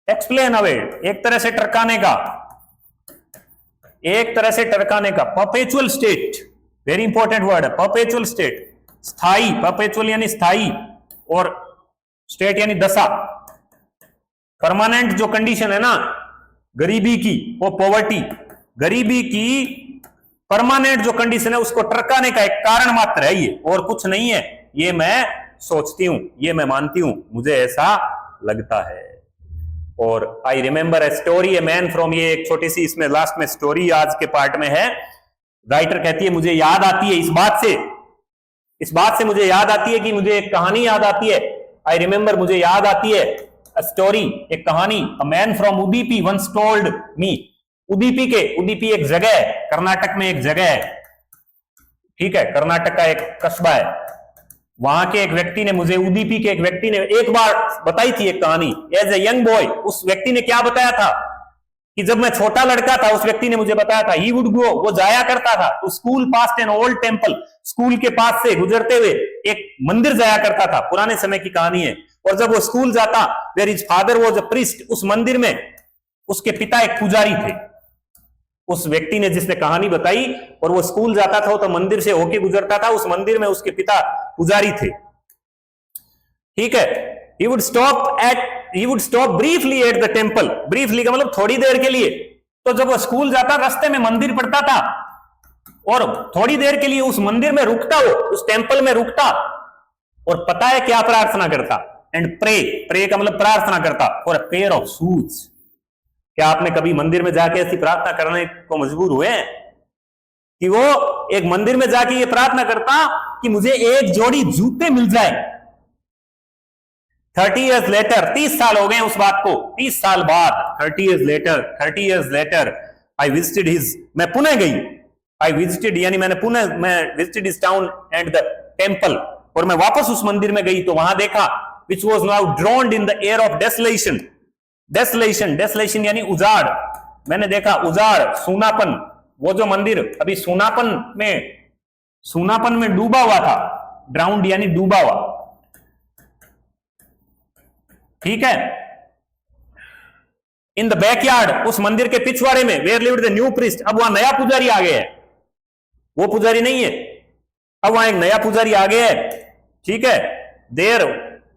explain away, एक तरह से टरकाने का, एक तरह से टरकाने का। Perpetual state, very important word है, परपेचुअल स्टेट, स्थाई, परपेचुअल यानी स्थाई, और स्टेट यानी दशा। परमानेंट जो कंडीशन है ना गरीबी की, वो पॉवर्टी, गरीबी की परमानेंट जो कंडीशन है उसको टरकाने का एक कारण मात्र है ये, और कुछ नहीं है। ये मैं सोचती हूं, ये मैं मानती हूं, मुझे ऐसा लगता है। और I remember a story a man from, ये एक छोटी सी इसमें लास्ट में स्टोरी आज के पार्ट में है। राइटर कहती है मुझे याद आती है इस बात से मुझे याद आती है कि मुझे एक कहानी याद आती है। आई रिमेंबर, मुझे याद आती है, अ स्टोरी, एक कहानी। A man from Udupi once told me, Udupi एक जगह है, कर्नाटक में एक जगह है, ठीक है, कर्नाटक का एक कस्बा है। वहां के एक व्यक्ति ने मुझे, उडुपी के एक व्यक्ति ने एक बार बताई थी एक कहानी, एज ए यंग बॉय। उस व्यक्ति ने क्या बताया था कि जब मैं छोटा लड़का था, उस व्यक्ति ने मुझे बताया था, ही वुड गो, वो जाया करता था, तो school past an old temple, school के पास से गुजरते हुए एक मंदिर जाया करता था, पुराने समय की कहानी है। और जब वो स्कूल जाता, where his father was a priest, उस मंदिर में उसके पिता एक पुजारी थे। उस व्यक्ति ने जिसने कहानी बताई, और वो स्कूल जाता था तो मंदिर से होके गुजरता था, उस मंदिर में उसके पिता पुजारी थे, ठीक है। he would stop briefly at the temple, briefly का मतलब थोड़ी देर के लिए। तो जब वो स्कूल जाता, रास्ते में मंदिर पड़ता था, और थोड़ी देर के लिए उस मंदिर में रुकता, वो उस टेम्पल में रुकता, और पता है क्या प्रार्थना करता, एंड प्रे का मतलब प्रार्थना करता, for a pair of shoes. क्या आपने कभी मंदिर में जाके ऐसी प्रार्थना करने को मजबूर हुए हैं कि वो एक मंदिर में जाके ये प्रार्थना करता कि मुझे एक जोड़ी जूते मिल जाए। 30 years later, 30 साल हो गए उस बात को, 30 साल बाद, 30 years later, I visited his, मैं पुणे गई, I visited यानी मैं visited his town and the temple, और मैं वापस उस मंदिर में गई तो वहां देखा, which was now drowned in the air of desolation यानी उजाड़। मैंने देखा उजाड़, सूनापन, वो जो मंदिर अभी सूनापन में डूबा हुआ था, ड्राउंड यानी डूबा हुआ, ठीक है। इन द बैकयार्ड, उस मंदिर के पिछवाड़े में, where lived the new priest, अब वहां नया पुजारी आ गया है, वो पुजारी नहीं है, अब वहां एक नया पुजारी आ गया है, ठीक है। There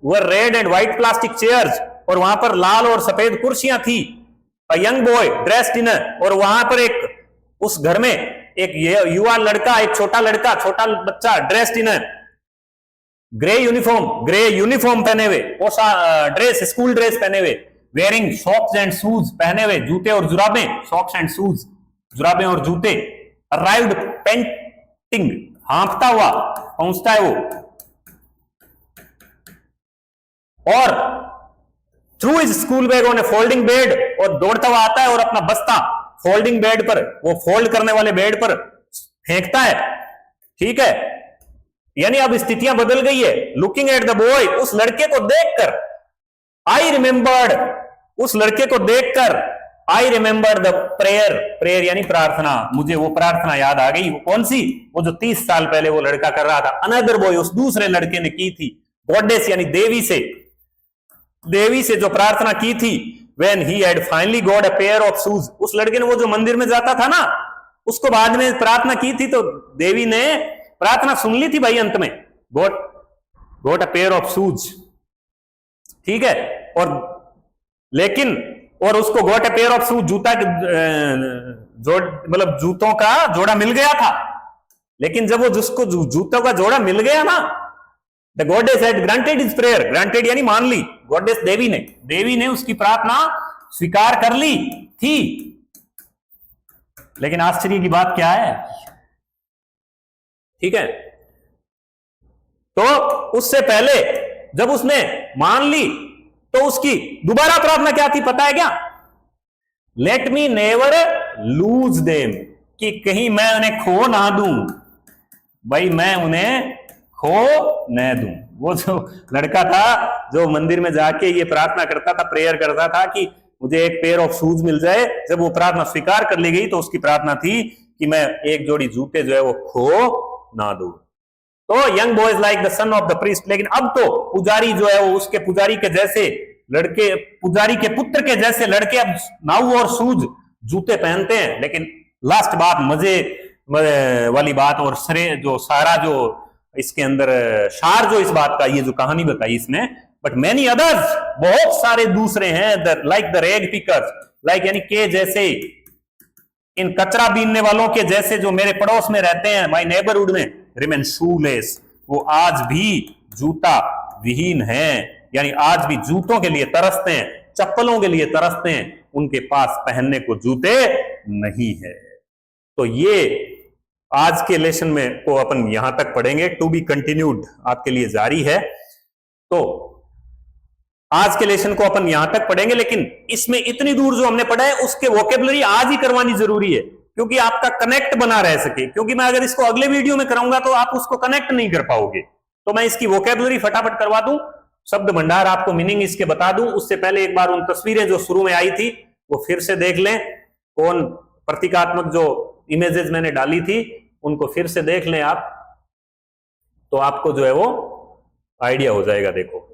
were red and white plastic chairs, और वहां पर लाल और सफेद कुर्सियां थी। A young boy dressed in, और वहां पर एक, उस घर में एक युवा लड़का, एक छोटा बच्चा ड्रेस्ड इन ग्रे यूनिफॉर्म पहने हुए, ड्रेस, स्कूल ड्रेस पहने हुए, वेयरिंग सॉक्स एंड शूज, पहने हुए जूते और जुराबें, सॉक्स एंड शूज, जुराबें और जूते। अराइव्ड पेंटिंग, हाँफता हुआ पहुंचता है वो, और through is school bag on A folding bed, और दौड़ता हुआ आता है और अपना बस्ता फोल्डिंग बेड पर, वो फोल्ड करने वाले बेड पर फेंकता है, ठीक है। यानी अब स्थितियां बदल गई है। लुकिंग एट द बॉय, उस लड़के को देखकर, आई रिमेंबर्ड, उस लड़के को देखकर, आई रिमेंबर द प्रेयर यानी प्रार्थना, मुझे वो प्रार्थना याद आ गई। वो कौन सी? वो जो 30 साल पहले वो लड़का कर रहा था। अनदर बॉय, उस दूसरे लड़के ने की थी, गॉडेस यानी देवी से जो प्रार्थना की थी। when he had finally got a pair of shoes, उस लड़के ने, वो जो मंदिर में जाता था ना, उसको बाद में प्रार्थना की थी, तो देवी ने प्रार्थना सुन ली थी भाई अंत में। God got a pair of shoes, ठीक है, और लेकिन और उसको got a pair of shoes, जूता मतलब जूतों का जोड़ा मिल गया था, लेकिन जब वो जिसको जूतों का जोड़ा मिल गया ना, the goddess had granted his prayer, granted यानी मान ली, गॉडेस देवी ने उसकी प्रार्थना स्वीकार कर ली थी। लेकिन आश्चर्य की बात क्या है, ठीक है, तो उससे पहले जब उसने मान ली तो उसकी दोबारा प्रार्थना क्या थी पता है क्या? Let me never lose them, कि कहीं मैं उन्हें खो ना दूं, भाई मैं उन्हें खो न दूं। वो जो लड़का था जो मंदिर में जाके ये प्रार्थना करता था, प्रेयर करता था कि मुझे एक पेयर ऑफ शूज मिल जाए, जब वो प्रार्थना स्वीकार कर ली गई तो उसकी प्रार्थना थी कि मैं एक जोड़ी जूते जो है वो खो ना दूं। तो young boys like the son of the priest, लेकिन अब तो पुजारी जो है वो उसके पुजारी के जैसे लड़के, पुजारी के पुत्र के जैसे लड़के अब नाउ और शूज जूते पहनते हैं। लेकिन लास्ट बात, मजे वाली बात और सारा जो इसके अंदर सार जो इस बात का, ये जो कहानी बताई इसमें, बट मैनी अदर्स, बहुत सारे दूसरे हैं, लाइक द रेग पिकर्स, लाइक यानी के जैसे, इन कचरा बीनने वालों के जैसे जो मेरे पड़ोस में रहते हैं, माय नेबरहुड में, रिमेन शूलेस, वो आज भी जूता विहीन हैं, यानी आज भी जूतों के लिए तरसते हैं, चप्पलों के लिए तरसते हैं, उनके पास पहनने को जूते नहीं है। तो ये आज के लेसन में को अपन यहां तक पढ़ेंगे, टू बी कंटिन्यूड आपके लिए जारी है। तो आज के लेसन को अपन यहां तक पढ़ेंगे, लेकिन इसमें इतनी दूर जो हमने पढ़ा है उसके वोकेबलरी आज ही करवानी जरूरी है, क्योंकि आपका कनेक्ट बना रह सके। क्योंकि मैं अगर इसको अगले वीडियो में कराऊंगा तो आप उसको कनेक्ट नहीं कर पाओगे, तो मैं इसकी वोकेबलरी फटाफट करवा दूं, शब्द भंडार आपको मीनिंग इसके बता दूं। उससे पहले एक बार उन तस्वीरें जो शुरू में आई थी वो फिर से देख लें, कौन प्रतीकात्मक जो इमेजेस मैंने डाली थी उनको फिर से देख लें आप, तो आपको जो है वो आइडिया हो जाएगा। देखो,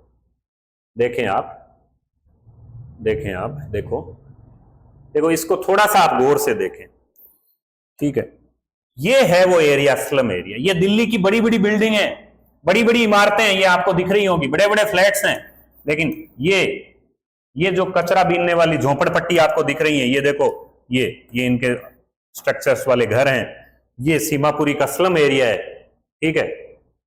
देखें आप, देखो इसको थोड़ा सा आप गौर से देखें, ठीक है। ये है वो एरिया, स्लम एरिया। ये दिल्ली की बड़ी बड़ी बिल्डिंग है, बड़ी बड़ी इमारतें हैं, ये आपको दिख रही होंगी, बड़े बड़े फ्लैट्स हैं, लेकिन ये जो कचरा बीनने वाली झोपड़पट्टी आपको दिख रही है, ये देखो, ये इनके स्ट्रक्चर्स वाले घर हैं, ये सीमापुरी का स्लम एरिया है, ठीक है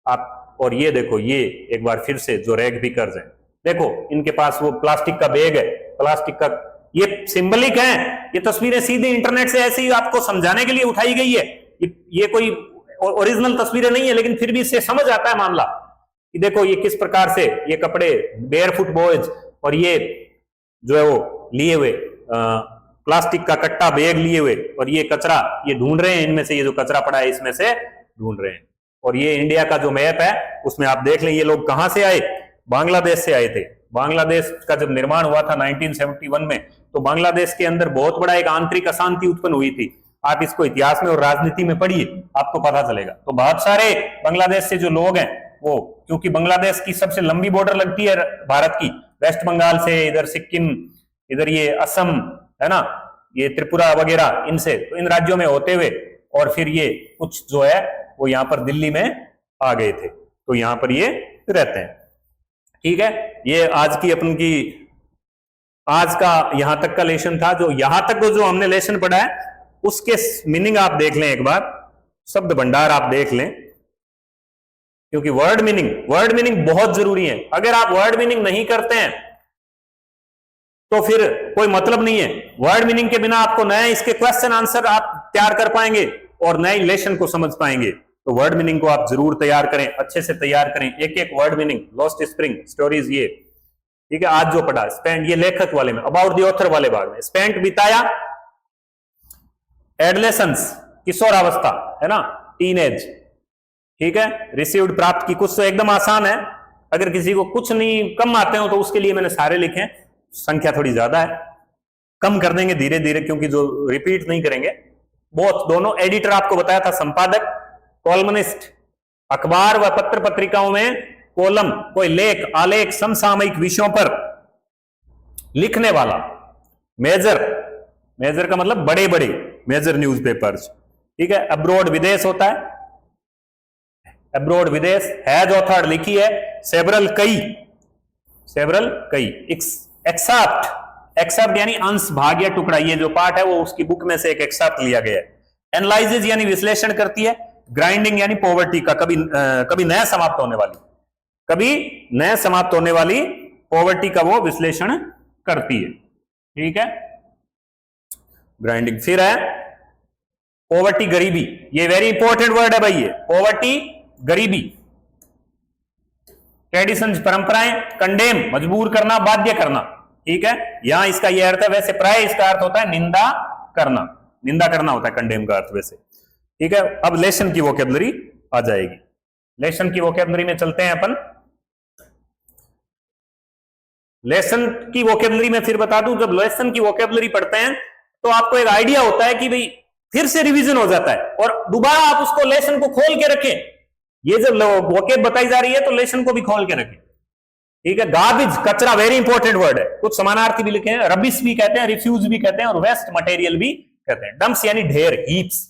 आप। और ये देखो, ये एक बार फिर से जो रैग पिकर्स हैं, देखो इनके पास वो प्लास्टिक का बैग है, प्लास्टिक का, ये सिंबलिक है, ये तस्वीरें सीधी इंटरनेट से ऐसे ही आपको समझाने के लिए उठाई गई है, ये कोई ओरिजिनल तस्वीरें नहीं है, लेकिन फिर भी इससे समझ आता है मामला कि देखो ये किस प्रकार से ये कपड़े, बेयरफुट बॉयज, और ये जो है वो लिए हुए प्लास्टिक का कट्टा बैग लिए हुए, और ये कचरा ये ढूंढ रहे हैं, इनमें से ये जो कचरा पड़ा है इसमें से ढूंढ रहे हैं। और ये इंडिया का जो मैप है उसमें आप देख लें, ये लोग कहां से आए, बांग्लादेश से आए थे। बांग्लादेश का जब निर्माण हुआ था 1971 में, तो बांग्लादेश के अंदर बहुत बड़ा एक आंतरिक अशांति उत्पन्न हुई थी। आप इसको इतिहास में और राजनीति में पढ़िए, आपको पता चलेगा। तो बहुत सारे बांग्लादेश से जो लोग हैं वो, क्योंकि बांग्लादेश की सबसे लंबी बॉर्डर लगती है भारत की, वेस्ट बंगाल से, इधर सिक्किम, इधर ये असम है ना, ये त्रिपुरा वगैरह, इनसे, तो इन राज्यों में होते हुए और फिर ये कुछ जो है वो यहाँ पर दिल्ली में आ गए थे, तो यहाँ पर ये रहते हैं, ठीक है। ये आज की अपन की आज का यहां तक का लेसन था। जो यहां तक जो हमने लेसन पढ़ा है उसके मीनिंग आप देख लें एक बार, शब्द भंडार आप देख लें, क्योंकि वर्ड मीनिंग बहुत जरूरी है। अगर आप वर्ड मीनिंग नहीं करते हैं तो फिर कोई मतलब नहीं है। वर्ड मीनिंग के बिना आपको नए इसके क्वेश्चन आंसर आप तैयार कर पाएंगे और नए लेसन को समझ पाएंगे। तो वर्ड मीनिंग को आप जरूर तैयार करें, अच्छे से तैयार करें, एक एक word meaning. Lost spring stories, ये ठीक है आज जो पढ़ा। स्पेंड, ये लेखक वाले में, अबाउट द ऑथर वाले भाग में। स्पेंट बिताया, एडलेसेंस किशोरावस्था है ना, टीनेज, ठीक है। रिसीव्ड प्राप्त की, कुछ तो एकदम आसान है, अगर किसी को कुछ नहीं कम आते हो तो उसके लिए मैंने सारे लिखे हैं, संख्या थोड़ी ज्यादा है, कम कर देंगे धीरे धीरे क्योंकि जो रिपीट नहीं करेंगे। बहुत दोनों एडिटर आपको बताया था, संपादक, कॉलमनिस्ट, अखबार व पत्र पत्रिकाओं में कॉलम, कोई लेख, आलेख, समसामयिक विषयों पर लिखने वाला। मेजर, मेजर का मतलब बड़े बड़े, मेजर न्यूज़पेपर्स, ठीक है। अब्रोड, विदेश होता है, अब्रोड विदेश। हैज ऑथर्ड, लिखी है, सेवरल कई, सेवरल कई। एक्सेप्ट, एक्सेप्ट यानी अंश, भाग या टुकड़ा, ये जो पार्ट है वो उसकी बुक में से एक एक्सेप्ट लिया गया है। एनालाइजेज यानी विश्लेषण करती है। ग्राइंडिंग यानी पॉवर्टी का कभी नया समाप्त होने वाली, कभी नया समाप्त होने वाली पॉवर्टी का वो विश्लेषण करती है, ठीक है, ग्राइंडिंग। फिर है पॉवर्टी, गरीबी, ये वेरी इंपॉर्टेंट वर्ड है भाई, ये पॉवर्टी, गरीबी। ट्रेडिशंस, परंपराएं। कंडेम, मजबूर करना, बाध्य करना, ठीक है, यहां इसका यह अर्थ है। वैसे प्राय इसका अर्थ होता है निंदा करना, निंदा करना होता है कंडेम का अर्थ वैसे, ठीक है। अब लेसन की वोकेबलरी आ जाएगी। लेसन की वोकेबलरी में चलते हैं अपन। लेसन की वोकेबलरी में फिर बता दूं, जब लेसन की वोकेबलरी पढ़ते हैं तो आपको एक आइडिया होता है कि भाई फिर से रिवीजन हो जाता है और दोबारा आप उसको लेसन को खोल के रखें। ये जब वोकेब बताई जा रही है तो लेसन को भी खोल के रखें, ठीक है। गार्बेज, कचरा, वेरी इंपॉर्टेंट वर्ड है। कुछ समानार्थी भी लिखे हैं, रबिश भी कहते हैं, रिफ्यूज भी कहते हैं और वेस्ट मटेरियल भी कहते हैं। डंप्स यानी ढेर, हीप्स,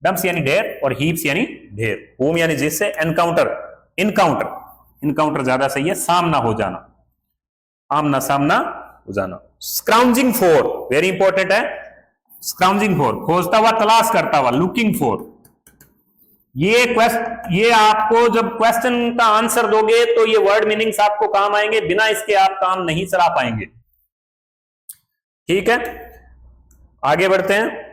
डंप्स यानी ढेर और हीप्स यानी ढेर। होम यानी जिससे, एनकाउंटर, इनकाउंटर, इनकाउंटर ज्यादा सही है, सामना हो जाना, आमना सामना हो जाना। स्क्राउंजिंग फॉर, वेरी इंपॉर्टेंट है। स्क्राउंजिंग फॉर, खोजता हुआ, तलाश करता हुआ, लुकिंग फॉर। ये आपको जब क्वेश्चन का आंसर दोगे तो ये वर्ड मीनिंग्स आपको काम आएंगे, बिना इसके आप काम नहीं चला पाएंगे, ठीक है। आगे बढ़ते हैं।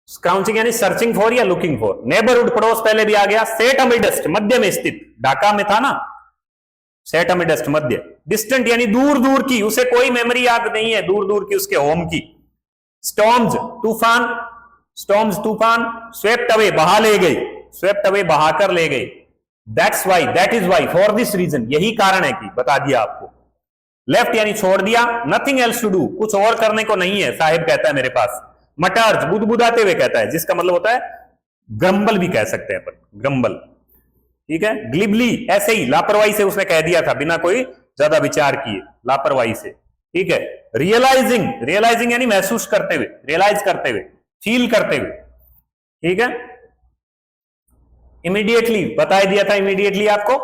स्क्राउंजिंग यानी सर्चिंग फॉर या लुकिंग फॉर। नेबरहुड, पड़ोस, पहले भी आ गया। सेट अमिडस्ट, मध्य में स्थित, ढाका में था ना, सेट अमिडस्ट, मध्य। डिस्टेंट यानी दूर दूर की, उसे कोई मेमोरी याद नहीं है, दूर दूर की उसके होम की। स्टॉर्म्स, तूफान, स्टॉर्म्स तूफान। स्वेप्ट अवे, बहा ले गई, स्वेप्ट अवे बहाकर ले गई। That's why, that is why, for this reason, यही कारण है कि, बता दिया आपको। लेफ्ट यानी छोड़ दिया। नथिंग एल्स टू डू, कुछ और करने को नहीं है, साहिब कहता है मेरे पास। मटर्ज, बुदबुदाते हुए कहता है, जिसका मतलब होता है ग्रम्बल भी कह सकते हैं अपन, ग्रम्बल, ठीक है। ग्लिबली, ऐसे ही लापरवाही से उसने कह दिया था, बिना कोई ज्यादा विचार किए, लापरवाही से, ठीक है। रियलाइजिंग, रियलाइजिंग यानी महसूस करते हुए, रियलाइज करते हुए, फील करते हुए, ठीक है। इमीडिएटली, बता दिया था इमीडिएटली आपको,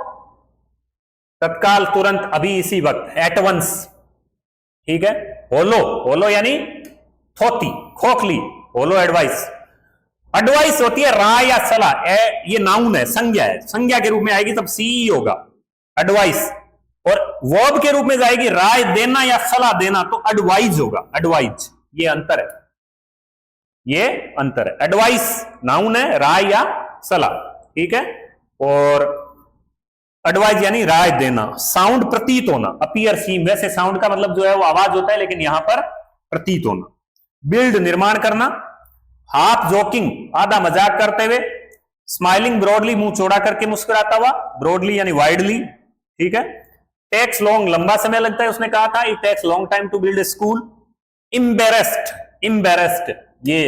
तत्काल, तुरंत, अभी, इसी वक्त, एट वंस, ठीक है। होलो, होलो यानी थोती, खोखली, होलो एडवाइस। एडवाइस होती है राय या सलाह, ये नाउन है, संज्ञा है, संज्ञा के रूप में आएगी तब सी होगा, एडवाइस। और वर्ब के रूप में जाएगी राय देना या सलाह देना तो एडवाइज होगा, एडवाइज। ये अंतर है, ये अंतर है। एडवाइस नाउन है, राय या सलाह, ठीक है। और एडवाइज यानी राय देना। साउंड, प्रतीत होना, अपीयर, सीम, वैसे साउंड का मतलब जो है वो आवाज होता है, लेकिन यहां पर प्रतीत होना। बिल्ड, निर्माण करना। हाफ जोकिंग, आधा मजाक करते हुए। स्माइलिंग ब्रॉडली, मुंह चौड़ा करके मुस्कुराता हुआ, ब्रॉडली यानी वाइडली, ठीक है। टेक्स लॉन्ग, लंबा समय लगता है, उसने कहा था it takes long time to build a school. Embarrassed, embarrassed, ये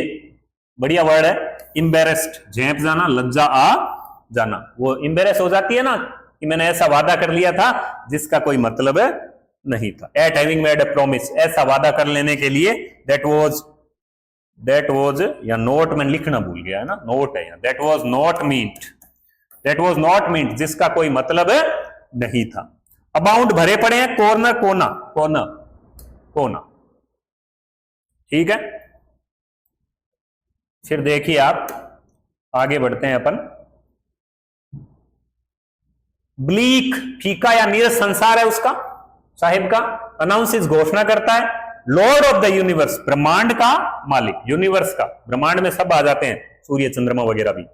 बढ़िया वर्ड है, इम्बेरेस्ड, झेप जाना, लज्जा आ जाना। वो इम्बेरेस हो जाती है ना कि मैंने ऐसा वादा कर लिया था जिसका कोई मतलब नहीं था। Eight having made a promise, ऐसा वादा कर लेने के लिए। दैट वॉज या नोट, में लिखना भूल गया है ना, नोट है यहाँ। That was not meat, that was not meat, जिसका कोई मतलब नहीं था। अबाउंड, भरे पड़े हैं। कॉर्नर, कोना, कोना, कोना, ठीक है। फिर देखिए आप, आगे बढ़ते हैं अपन। ब्लीक, फीका या नीरस संसार है उसका, साहिब का। अनाउंसिस, घोषणा करता है। लॉर्ड ऑफ द यूनिवर्स, ब्रह्मांड का मालिक, यूनिवर्स का, ब्रह्मांड में सब आ जाते हैं, सूर्य चंद्रमा वगैरह भी।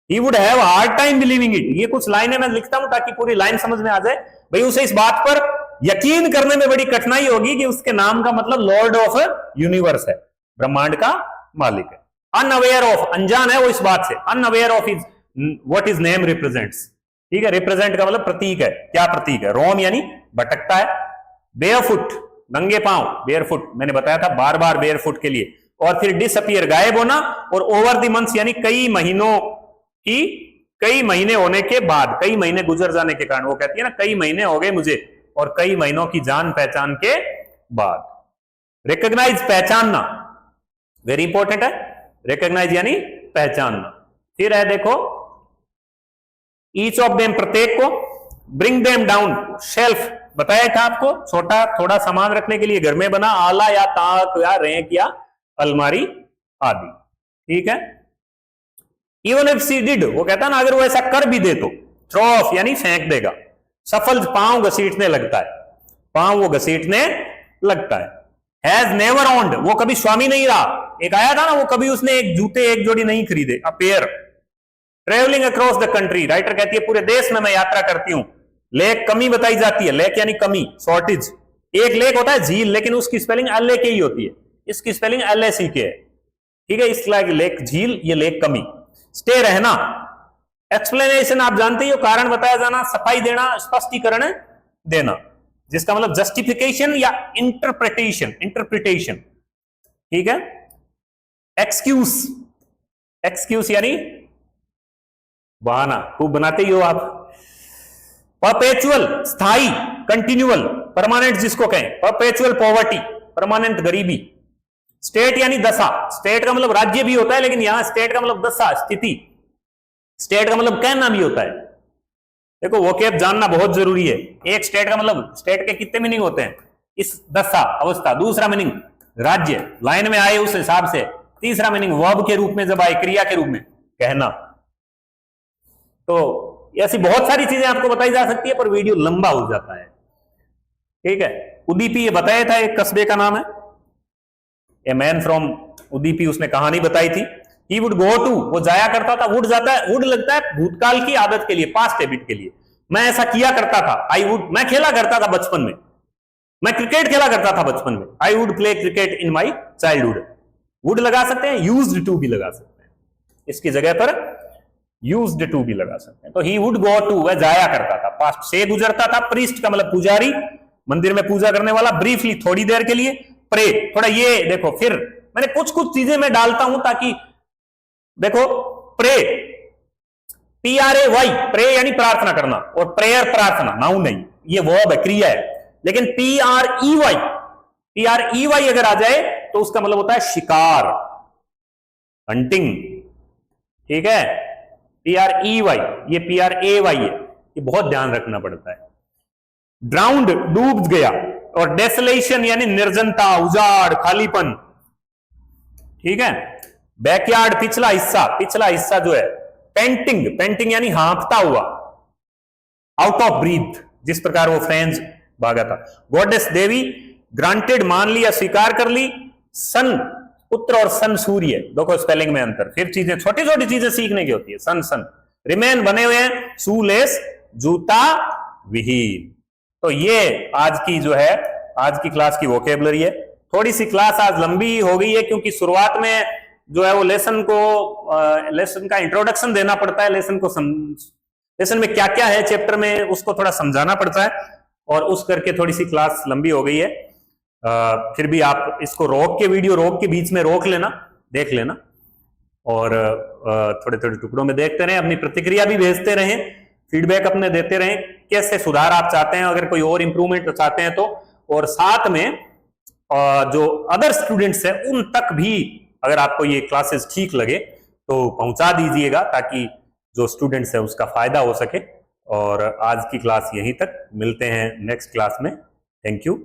He would have a hard time believing it, ये कुछ लाइनें मैं लिखता हूं ताकि पूरी लाइन समझ में आ जाए। भाई उसे इस बात पर यकीन करने में बड़ी कठिनाई होगी कि उसके नाम का मतलब लॉर्ड ऑफ यूनिवर्स है, ब्रह्मांड का मालिक है। अनअवेयर ऑफ, अनजान है वो इस बात से। Unaware of is what is name represents, ठीक है। रिप्रेजेंट का मतलब प्रतीक है, क्या प्रतीक है। रोम यानी भटकता है। बेयरफुट, नंगे पांव, बेयरफुट, मैंने बताया था बार बार बेयरफुट के लिए। और फिर डिसअपीयर, गायब होना। और ओवर द मंथ्स यानी कई महीनों की, कई महीने होने के बाद, कई महीने गुजर जाने के कारण। वो कहती है ना कई महीने हो गए मुझे, और कई महीनों की जान पहचान के बाद। रिकॉग्नाइज, पहचानना, वेरी इंपॉर्टेंट है। रिकॉग्नाइज यानी पहचानना। फिर है देखो ईच ऑफ देम, प्रत्येक को, ब्रिंग देम डाउन, शेल्फ बताया था आपको, छोटा थोड़ा सामान रखने के लिए घर में बना आला या ताक या रैक या अलमारी आदि, ठीक है। इवन इफ शी डिड, वो कहता ना अगर वो ऐसा कर भी दे तो, थ्रो ऑफ यानी फेंक देगा। सफल, पांव घसीटने लगता है, पांव वो घसीटने लगता है। हैज नेवर ओन्ड, वो कभी स्वामी नहीं रहा। एक आया था ना, वो कभी उसने एक जूते एक जोड़ी नहीं खरीदे, a pair. Travelling across the country, writer कहती है पूरे देश में मैं यात्रा करती हूं। लेक कमी बताई जाती है, लेक यानी कमी, शॉर्टेज। एक लेक होता है झील, लेकिन उसकी स्पेलिंग एल के ही होती है, इसकी स्पेलिंग LAC के है, ठीक है। इस लेक झील, ये लेक कमी। स्टे रहना, एक्सप्लेनेशन आप जानते हो, कारण बताया जाना, सफाई देना, स्पष्टीकरण देना, जिसका मतलब जस्टिफिकेशन या इंटरप्रिटेशन, इंटरप्रिटेशन, ठीक है। एक्सक्यूज, एक्सक्यूज यानी बहाना, खूब बनाते ही हो आप। परपेचुअल स्थाई, कंटिन्यूअल, परमानेंट जिसको कहें, परपेचुअल पॉवर्टी परमानेंट गरीबी। स्टेट यानी दशा, स्टेट का मतलब राज्य भी होता है, लेकिन यहां स्टेट का मतलब दशा, स्थिति। स्टेट का मतलब कहना भी होता है। देखो वोकैब जानना बहुत जरूरी है। एक स्टेट का मतलब, स्टेट के कितने मीनिंग होते हैं, इस दशा अवस्था। दूसरा मीनिंग राज्य, लाइन में आए उस हिसाब से। तीसरा मीनिंग वर्ब के रूप में जब आए, क्रिया के रूप में कहना। तो ऐसी बहुत सारी चीजें आपको बताई जा सकती है, पर वीडियो लंबा हो जाता है, ठीक है। उदीपी, ये बताया था, एक कस्बे का नाम है, ए मैन फ्रॉम उदीपी, उसने कहानी बताई थी। ही वुड गो टू, वो जाया करता था। वुड जाता है, वुड लगता है भूतकाल की आदत के लिए, पास्ट हैबिट के लिए। मैं ऐसा किया करता था, आई वुड, मैं खेला करता था बचपन में, मैं क्रिकेट खेला करता था बचपन में। I would play cricket in my childhood. Would लगा सकते हैं, यूज्ड टू भी लगा सकते हैं, इसकी जगह पर यूज्ड टू भी लगा सकते हैं। तो ही वुड गो टू, वह जाया करता था, पास्ट से गुजरता था। प्रीस्ट का मतलब पुजारी, मंदिर में पूजा करने वाला। ब्रीफली, थोड़ी देर के लिए। प्रे, थोड़ा ये देखो, फिर मैंने कुछ कुछ चीजें मैं डालता हूं ताकि देखो, प्रे, PRAY, प्रे यानी प्रार्थना करना, और प्रेयर प्रार्थना, नाउन नहीं, ये वर्ब है, क्रिया है। लेकिन PREY अगर आ जाए तो उसका मतलब होता है शिकार, हंटिंग, ठीक है। PREY, ये PRAY है, ये बहुत ध्यान रखना पड़ता है। ड्राउंड, डूब गया। और डेसोलेशन यानी निर्जनता, उजाड़, खालीपन, ठीक है। बैकयार्ड, पिछला हिस्सा, पिछला हिस्सा जो है। पेंटिंग, पेंटिंग यानी हाँफता हुआ। आउट ऑफ ब्रीथ, जिस प्रकार वो फ्रेंच भागा था। गॉडेस, देवी। ग्रांटेड, मान लिया, स्वीकार कर ली। सन, पुत्र, और सन, सूर्य। देखो स्पेलिंग में अंतर, फिर चीजें, छोटी छोटी चीजें सीखने की होती है। सन, सन। रिमेन, बने हुए हैं। शूलेस, जूता विहीन। तो ये आज की जो है, आज की क्लास की वोकेबलरी है। थोड़ी सी क्लास आज लंबी हो गई है, क्योंकि शुरुआत में जो है वो लेसन का इंट्रोडक्शन देना पड़ता है। लेसन में क्या क्या है चैप्टर में, उसको थोड़ा समझाना पड़ता है, और उस करके थोड़ी सी क्लास लंबी हो गई है। फिर भी आप इसको रोक के, वीडियो रोक के बीच में रोक लेना, देख लेना, और थोड़े थोड़े टुकड़ों में देखते रहें। अपनी प्रतिक्रिया भी भेजते रहें, फीडबैक अपने देते रहें, कैसे सुधार आप चाहते हैं, अगर कोई और इंप्रूवमेंट चाहते हैं तो। और साथ में जो अदर स्टूडेंट्स हैं उन तक भी अगर आपको ये क्लासेस ठीक लगे तो पहुंचा दीजिएगा, ताकि जो स्टूडेंट्स है उसका फायदा हो सके। और आज की क्लास यहीं तक, मिलते हैं नेक्स्ट क्लास में। Thank you.